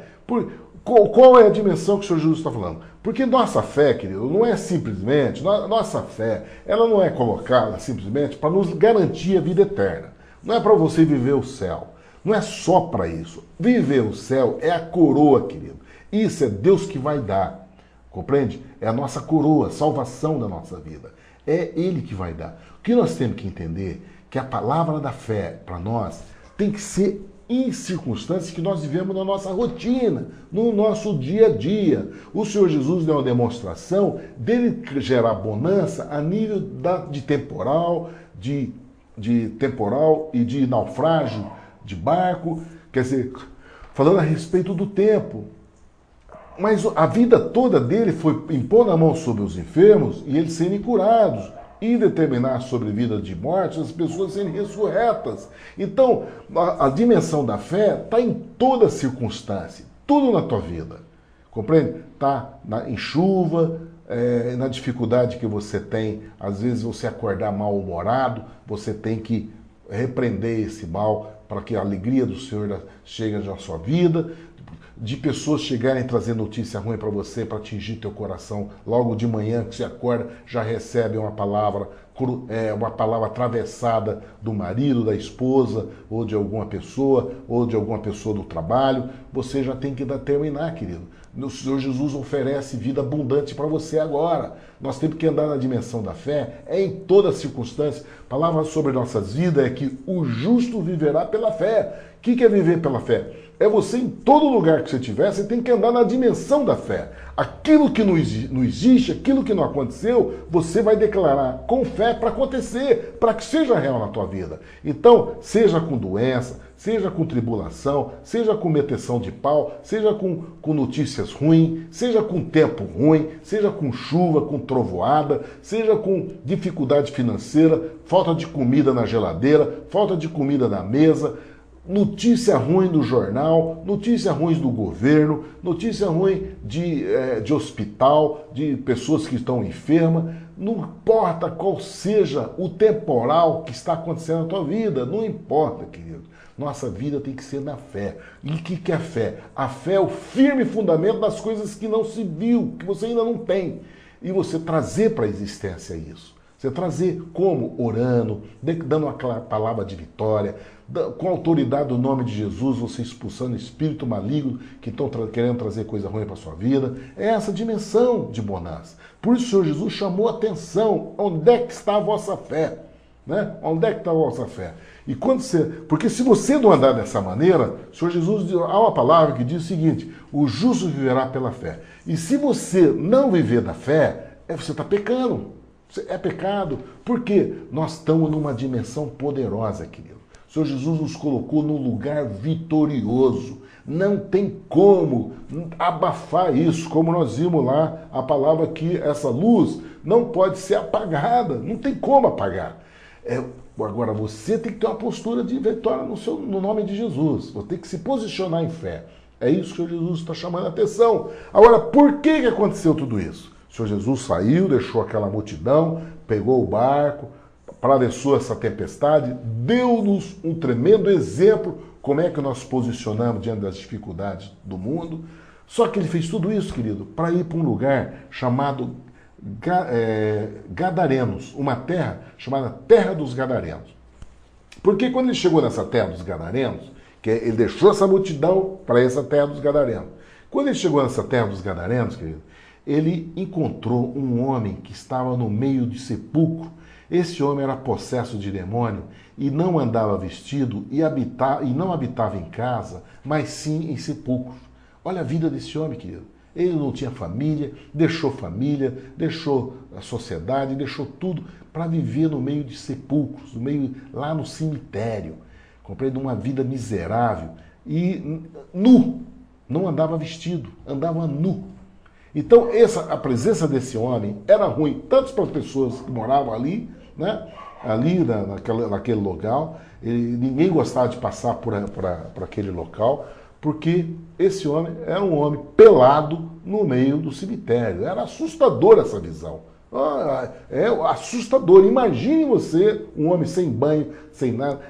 Qual é a dimensão que o Senhor Jesus está falando? Porque nossa fé, querido, não é simplesmente, nossa fé, ela não é colocada simplesmente para nos garantir a vida eterna. Não é para você viver o céu. Não é só para isso. Viver o céu é a coroa, querido. Isso é Deus que vai dar. Compreende? É a nossa coroa, a salvação da nossa vida. É Ele que vai dar. O que nós temos que entender é que a palavra da fé para nós tem que ser em circunstâncias que nós vivemos na nossa rotina, no nosso dia a dia. O Senhor Jesus deu uma demonstração dele gerar bonança a nível de temporal, de temporal e de naufrágio de barco, quer dizer, falando a respeito do tempo. Mas a vida toda dele foi impor a mão sobre os enfermos e eles serem curados. e determinar sobre vida de morte, as pessoas serem ressurretas. Então, a dimensão da fé está em toda circunstância, tudo na tua vida. Compreende? Está em chuva, na dificuldade que você tem, às vezes você acordar mal-humorado, você tem que repreender esse mal para que a alegria do Senhor chegue na sua vida, de pessoas chegarem trazer notícia ruim para você, para atingir teu coração. Logo de manhã que você acorda, já recebe uma palavra atravessada do marido, da esposa, ou de alguma pessoa do trabalho. Você já tem que terminar, querido. O Senhor Jesus oferece vida abundante para você agora. Nós temos que andar na dimensão da fé, em toda circunstância. A palavra sobre nossas vidas é que o justo viverá pela fé. O que é viver pela fé? É você, em todo lugar que você estiver, você tem que andar na dimensão da fé. Aquilo que não existe, aquilo que não aconteceu, você vai declarar com fé para acontecer, para que seja real na tua vida. Então, seja com doença, seja com tribulação, seja com meteção de pau, seja com notícias ruins, seja com tempo ruim, seja com chuva, com trovoada, seja com dificuldade financeira, falta de comida na geladeira, falta de comida na mesa, notícia ruim do jornal, notícia ruim do governo, notícia ruim de hospital, de pessoas que estão enfermas. Não importa qual seja o temporal que está acontecendo na tua vida, não importa, querido. Nossa vida tem que ser na fé. E o que é fé? A fé é o firme fundamento das coisas que não se viu, que você ainda não tem. E você trazer para a existência isso. Você trazer como? Orando, dando uma palavra de vitória, com a autoridade do nome de Jesus, você expulsando espírito maligno que estão querendo trazer coisa ruim para a sua vida. É essa dimensão de bonança. Por isso o Senhor Jesus chamou a atenção. Onde é que está a vossa fé? Né? Onde é que está a vossa fé? E quando porque se você não andar dessa maneira, o Senhor Jesus, há uma palavra que diz o seguinte: o justo viverá pela fé. E se você não viver da fé, você está pecando. É pecado. Por quê? Nós estamos numa dimensão poderosa, querido. O Senhor Jesus nos colocou num lugar vitorioso. Não tem como abafar isso, como nós vimos lá, a palavra que essa luz não pode ser apagada. Não tem como apagar. Agora, você tem que ter uma postura de vitória no nome de Jesus. Você tem que se posicionar em fé. É isso que o Senhor Jesus está chamando a atenção. Agora, por que aconteceu tudo isso? O Senhor Jesus saiu, deixou aquela multidão, pegou o barco, atravessou essa tempestade, deu-nos um tremendo exemplo como é que nós posicionamos diante das dificuldades do mundo. Só que ele fez tudo isso, querido, para ir para um lugar chamado Gadarenos, uma terra chamada Terra dos Gadarenos. Porque quando ele chegou nessa Terra dos Gadarenos, ele deixou essa multidão para essa Terra dos Gadarenos. Quando ele chegou nessa Terra dos Gadarenos, querido, ele encontrou um homem que estava no meio de sepulcro. Esse homem era possesso de demônio e não andava vestido e não habitava em casa, mas sim em sepulcros. Olha a vida desse homem, querido. Ele não tinha família, deixou a sociedade, deixou tudo para viver no meio de sepulcros, lá no cemitério. Compreende? Uma vida miserável e nu. Não andava vestido, andava nu. Então, a presença desse homem era ruim, tanto para as pessoas que moravam ali, né? Ali naquele local. Ninguém gostava de passar por aquele local, porque esse homem era um homem pelado no meio do cemitério. Era assustador essa visão. É assustador. Imagine você, um homem sem banho, sem nada,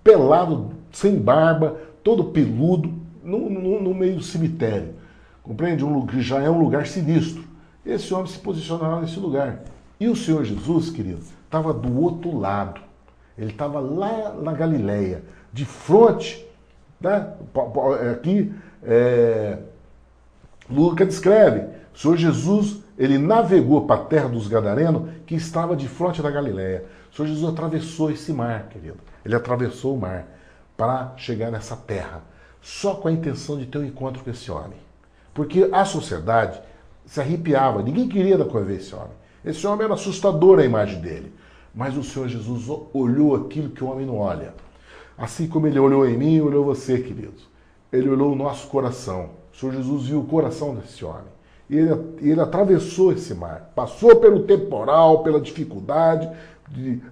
pelado, sem barba, todo peludo, no meio do cemitério. Compreende? Que já é um lugar sinistro. Esse homem se posicionava nesse lugar. E o Senhor Jesus, querido, estava do outro lado. Ele estava lá na Galileia, de frente. Né? Aqui, Lucas descreve. O Senhor Jesus, ele navegou para a terra dos Gadarenos, que estava de frente da Galileia. O Senhor Jesus atravessou esse mar, querido. Ele atravessou o mar para chegar nessa terra, só com a intenção de ter um encontro com esse homem. Porque a sociedade se arrepiava, ninguém queria conviver esse homem. Esse homem era assustador a imagem dele. Mas o Senhor Jesus olhou aquilo que o homem não olha. Assim como ele olhou em mim, olhou você, queridos. Ele olhou o nosso coração. O Senhor Jesus viu o coração desse homem. ele atravessou esse mar, passou pelo temporal, pela dificuldade,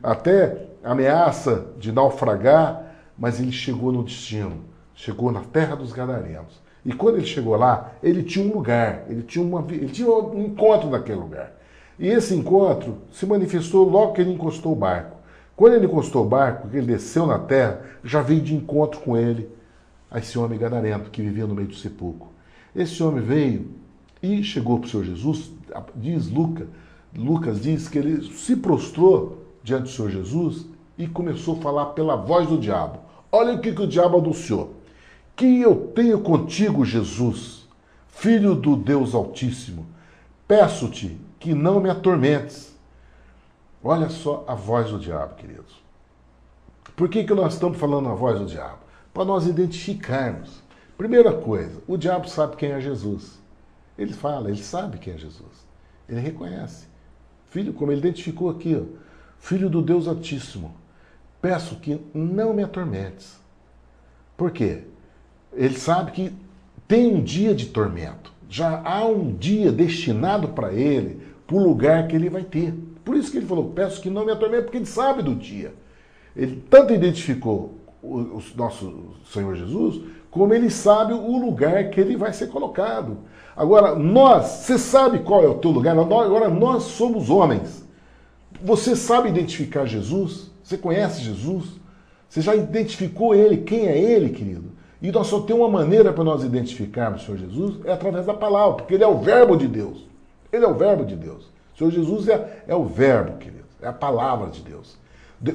até ameaça de naufragar, mas ele chegou no destino, chegou na terra dos Gadarenos. E quando ele chegou lá, ele tinha um lugar, ele tinha um encontro naquele lugar. E esse encontro se manifestou logo que ele encostou o barco. Quando ele encostou o barco, que ele desceu na terra, já veio de encontro com ele esse homem gadareno que vivia no meio do sepulcro. Esse homem veio e chegou para o Senhor Jesus, diz Lucas diz que ele se prostrou diante do Senhor Jesus e começou a falar pela voz do diabo. Olha o que o diabo anunciou. Que eu tenho contigo, Jesus, Filho do Deus Altíssimo. Peço-te que não me atormentes. Olha só a voz do diabo, queridos. Por que nós estamos falando a voz do diabo? Para nós identificarmos. Primeira coisa, o diabo sabe quem é Jesus. Ele fala, ele sabe quem é Jesus. Ele reconhece. Filho, como ele identificou aqui, ó, Filho do Deus Altíssimo. Peço que não me atormentes. Por quê? Ele sabe que tem um dia de tormento. Já há um dia destinado para ele, para o lugar que ele vai ter. Por isso que ele falou, peço que não me atormente, porque ele sabe do dia. Ele tanto identificou o nosso Senhor Jesus, como ele sabe o lugar que ele vai ser colocado. Agora, você sabe qual é o teu lugar? Agora, nós somos homens. Você sabe identificar Jesus? Você conhece Jesus? Você já identificou ele? Quem é ele, querido? E nós só temos uma maneira para nós identificarmos o Senhor Jesus, é através da palavra, porque ele é o verbo de Deus. Ele é o verbo de Deus. O Senhor Jesus é o verbo, querido. É a palavra de Deus.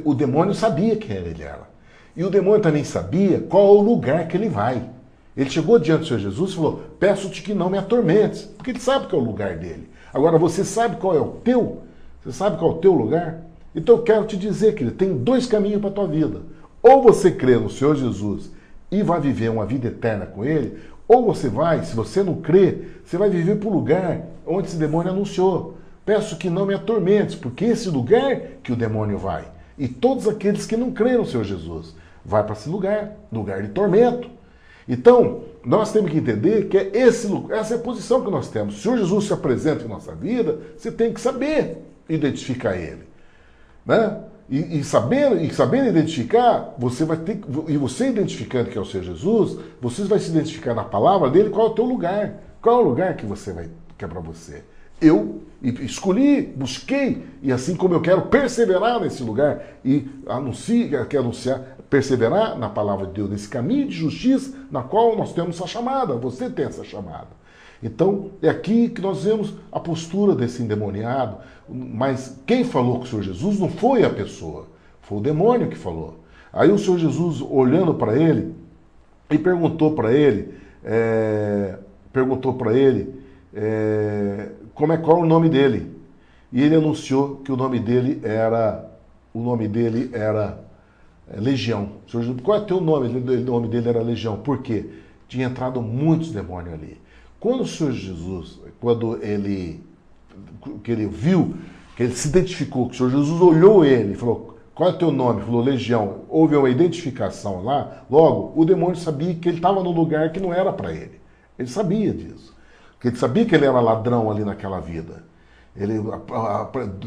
O demônio sabia quem ele era. E o demônio também sabia qual é o lugar que ele vai. Ele chegou diante do Senhor Jesus e falou, peço-te que não me atormentes. Porque ele sabe qual é o lugar dele. Agora, você sabe qual é o teu? Você sabe qual é o teu lugar? Então eu quero te dizer, querido, tem dois caminhos para a tua vida. Ou você crê no Senhor Jesus e vai viver uma vida eterna com ele, ou você vai, se você não crê, você vai viver para o lugar onde esse demônio anunciou. Peço que não me atormentes, porque esse lugar que o demônio vai. E todos aqueles que não creem no Senhor Jesus, vai para esse lugar de tormento. Então, nós temos que entender que essa é a posição que nós temos. Se o Senhor Jesus se apresenta em nossa vida, você tem que saber identificar ele. Né? E sabendo identificar, você vai ter, e você identificando que é o Senhor Jesus, você vai se identificar na palavra dele qual é o teu lugar. Qual é o lugar que é para você? Eu escolhi, busquei, e assim como eu quero perseverar nesse lugar e quero anunciar, perseverar na palavra de Deus, nesse caminho de justiça na qual nós temos essa chamada, você tem essa chamada. Então, é aqui que nós vemos a postura desse endemoniado, mas quem falou com o Senhor Jesus não foi a pessoa, foi o demônio que falou. Aí o Senhor Jesus, olhando para ele, e perguntou para ele, qual o nome dele. E ele anunciou que o nome dele era Legião. O Senhor Jesus, qual é o teu nome? O nome dele era Legião. Por quê? Tinha entrado muitos demônios ali. Quando o Senhor Jesus, ele viu, que ele se identificou, que o Senhor Jesus olhou ele e falou, qual é o teu nome? Falou, Legião. Houve uma identificação lá, logo, o demônio sabia que ele estava num lugar que não era para ele. Ele sabia disso. Porque ele sabia que ele era ladrão ali naquela vida.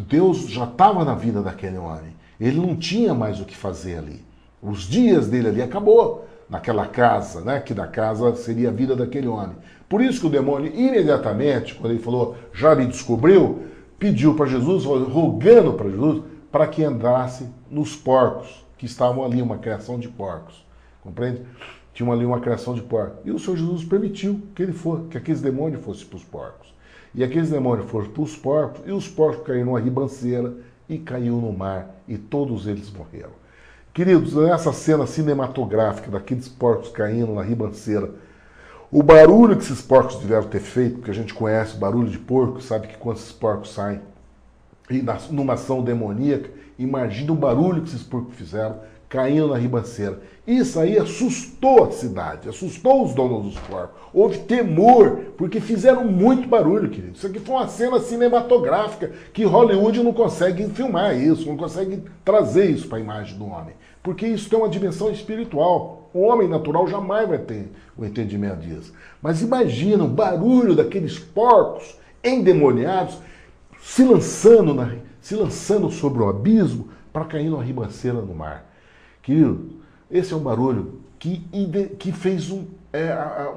Deus já estava na vida daquele homem. Ele não tinha mais o que fazer ali. Os dias dele ali acabou naquela casa, né? Que da casa seria a vida daquele homem. Por isso que o demônio, imediatamente, quando ele falou, já me descobriu, pediu para Jesus, rogando para Jesus, para que entrasse nos porcos, que estavam ali, uma criação de porcos. Compreende? Tinha ali uma criação de porcos. E o Senhor Jesus permitiu que aqueles demônios fossem para os porcos. E aqueles demônios foram para os porcos, e os porcos caíram numa ribanceira e caiu no mar, e todos eles morreram. Queridos, nessa cena cinematográfica daqueles porcos caindo na ribanceira, o barulho que esses porcos tiveram ter feito, porque a gente conhece o barulho de porco, sabe que quando esses porcos saem e numa ação demoníaca, imagina o barulho que esses porcos fizeram caindo na ribanceira. Isso aí assustou a cidade, assustou os donos dos porcos. Houve temor, porque fizeram muito barulho, querido. Isso aqui foi uma cena cinematográfica que Hollywood não consegue filmar isso, não consegue trazer isso para a imagem do homem. Porque isso tem uma dimensão espiritual. O homem natural jamais vai ter o entendimento disso. Mas imagina o barulho daqueles porcos endemoniados se lançando sobre o abismo para cair numa ribanceira no mar. Querido, esse é um barulho que fez um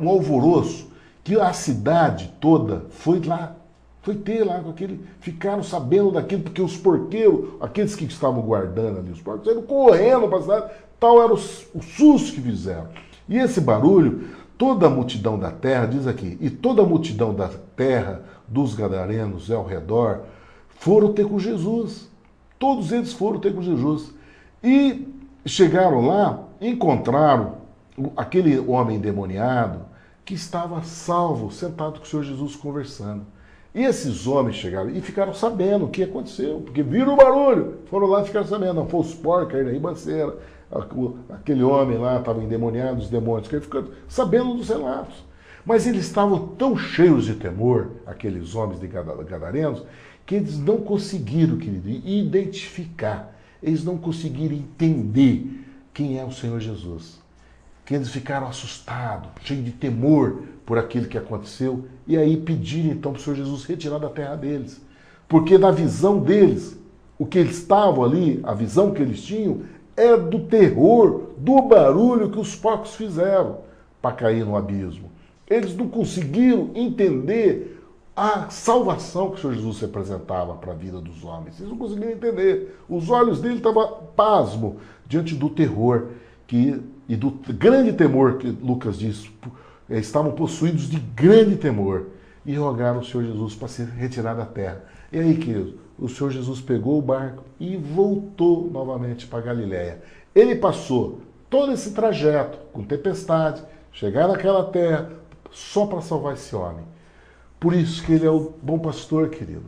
alvoroço, que a cidade toda foi ter lá com aquele, ficaram sabendo daquilo, porque os porqueiros, aqueles que estavam guardando ali os porcos, saíram correndo para a cidade, tal era o susto que fizeram. E esse barulho, toda a multidão da terra, diz aqui, e toda a multidão da terra, dos gadarenos ao redor, foram ter com Jesus. Todos eles foram ter com Jesus. E chegaram lá, encontraram aquele homem endemoniado que estava salvo, sentado com o Senhor Jesus conversando. E esses homens chegaram e ficaram sabendo o que aconteceu, porque viram o barulho, foram lá e ficaram sabendo. Não, foi os porcos aí na ribanceira, aquele homem lá estava endemoniado, os demônios, que ele ficou sabendo dos relatos. Mas eles estavam tão cheios de temor, aqueles homens de gadarenos, que eles não conseguiram, querido, identificar, eles não conseguiram entender quem é o Senhor Jesus. Que eles ficaram assustados, cheios de temor por aquilo que aconteceu, e aí pediram então para o Senhor Jesus retirar da terra deles. Porque na visão deles, o que eles estavam ali, a visão que eles tinham, é do terror, do barulho que os porcos fizeram para cair no abismo. Eles não conseguiram entender a salvação que o Senhor Jesus representava para a vida dos homens. Eles não conseguiram entender. Os olhos dele estavam pasmo diante do terror e do grande temor que Lucas diz. Estavam possuídos de grande temor e rogaram ao Senhor Jesus para ser retirado da terra. E aí, querido, o Senhor Jesus pegou o barco e voltou novamente para Galiléia. Ele passou todo esse trajeto com tempestade, chegar naquela terra, só para salvar esse homem. Por isso que ele é o bom pastor, querido.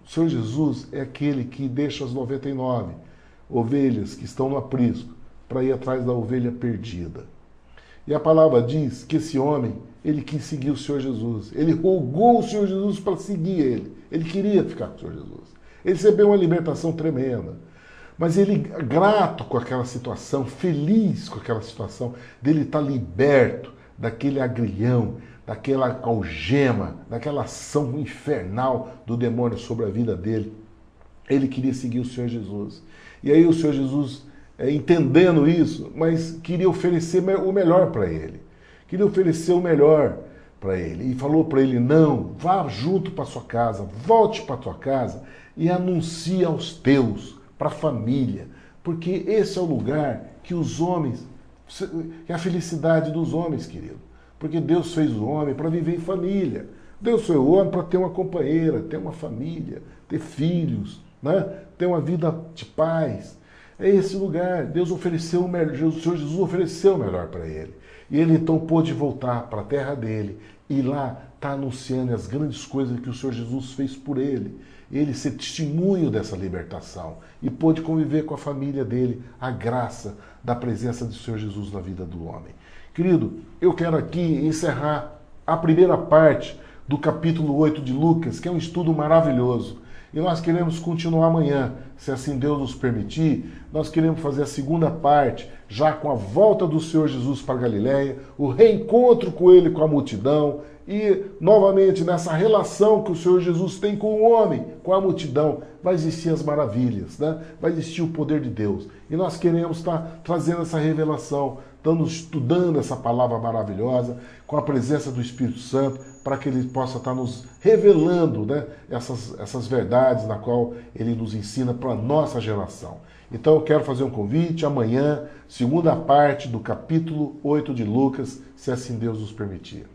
O Senhor Jesus é aquele que deixa as 99 ovelhas que estão no aprisco para ir atrás da ovelha perdida. E a palavra diz que esse homem, ele quis seguir o Senhor Jesus. Ele rogou o Senhor Jesus para seguir ele. Ele queria ficar com o Senhor Jesus. Ele recebeu uma libertação tremenda. Mas ele, grato com aquela situação, feliz com aquela situação, dele estar liberto daquele agrilhão, daquela algema, daquela ação infernal do demônio sobre a vida dele. Ele queria seguir o Senhor Jesus. E aí o Senhor Jesus, entendendo isso, mas queria oferecer o melhor para ele. Queria oferecer o melhor para ele. E falou para ele, não, vá junto para sua casa, volte para tua casa e anuncie aos teus, para a família. Porque esse é o lugar que os homens, que é a felicidade dos homens, querido. Porque Deus fez o homem para viver em família. Deus fez o homem para ter uma companheira, ter uma família, ter filhos, né? Ter uma vida de paz. É esse lugar. Deus ofereceu o melhor, o Senhor Jesus ofereceu o melhor para ele. E ele então pôde voltar para a terra dele e lá está anunciando as grandes coisas que o Senhor Jesus fez por ele. Ele ser testemunho dessa libertação e pôde conviver com a família dele, a graça da presença do Senhor Jesus na vida do homem. Querido, eu quero aqui encerrar a primeira parte do capítulo 8 de Lucas, que é um estudo maravilhoso. E nós queremos continuar amanhã, se assim Deus nos permitir. Nós queremos fazer a segunda parte, já com a volta do Senhor Jesus para Galiléia, o reencontro com ele, com a multidão, e novamente nessa relação que o Senhor Jesus tem com o homem, com a multidão, vai existir as maravilhas, né? Vai existir o poder de Deus. E nós queremos estar trazendo essa revelação, estamos estudando essa palavra maravilhosa, com a presença do Espírito Santo, para que ele possa estar nos revelando, né, essas verdades na qual ele nos ensina para a nossa geração. Então eu quero fazer um convite, amanhã, segunda parte do capítulo 8 de Lucas, se assim Deus nos permitir.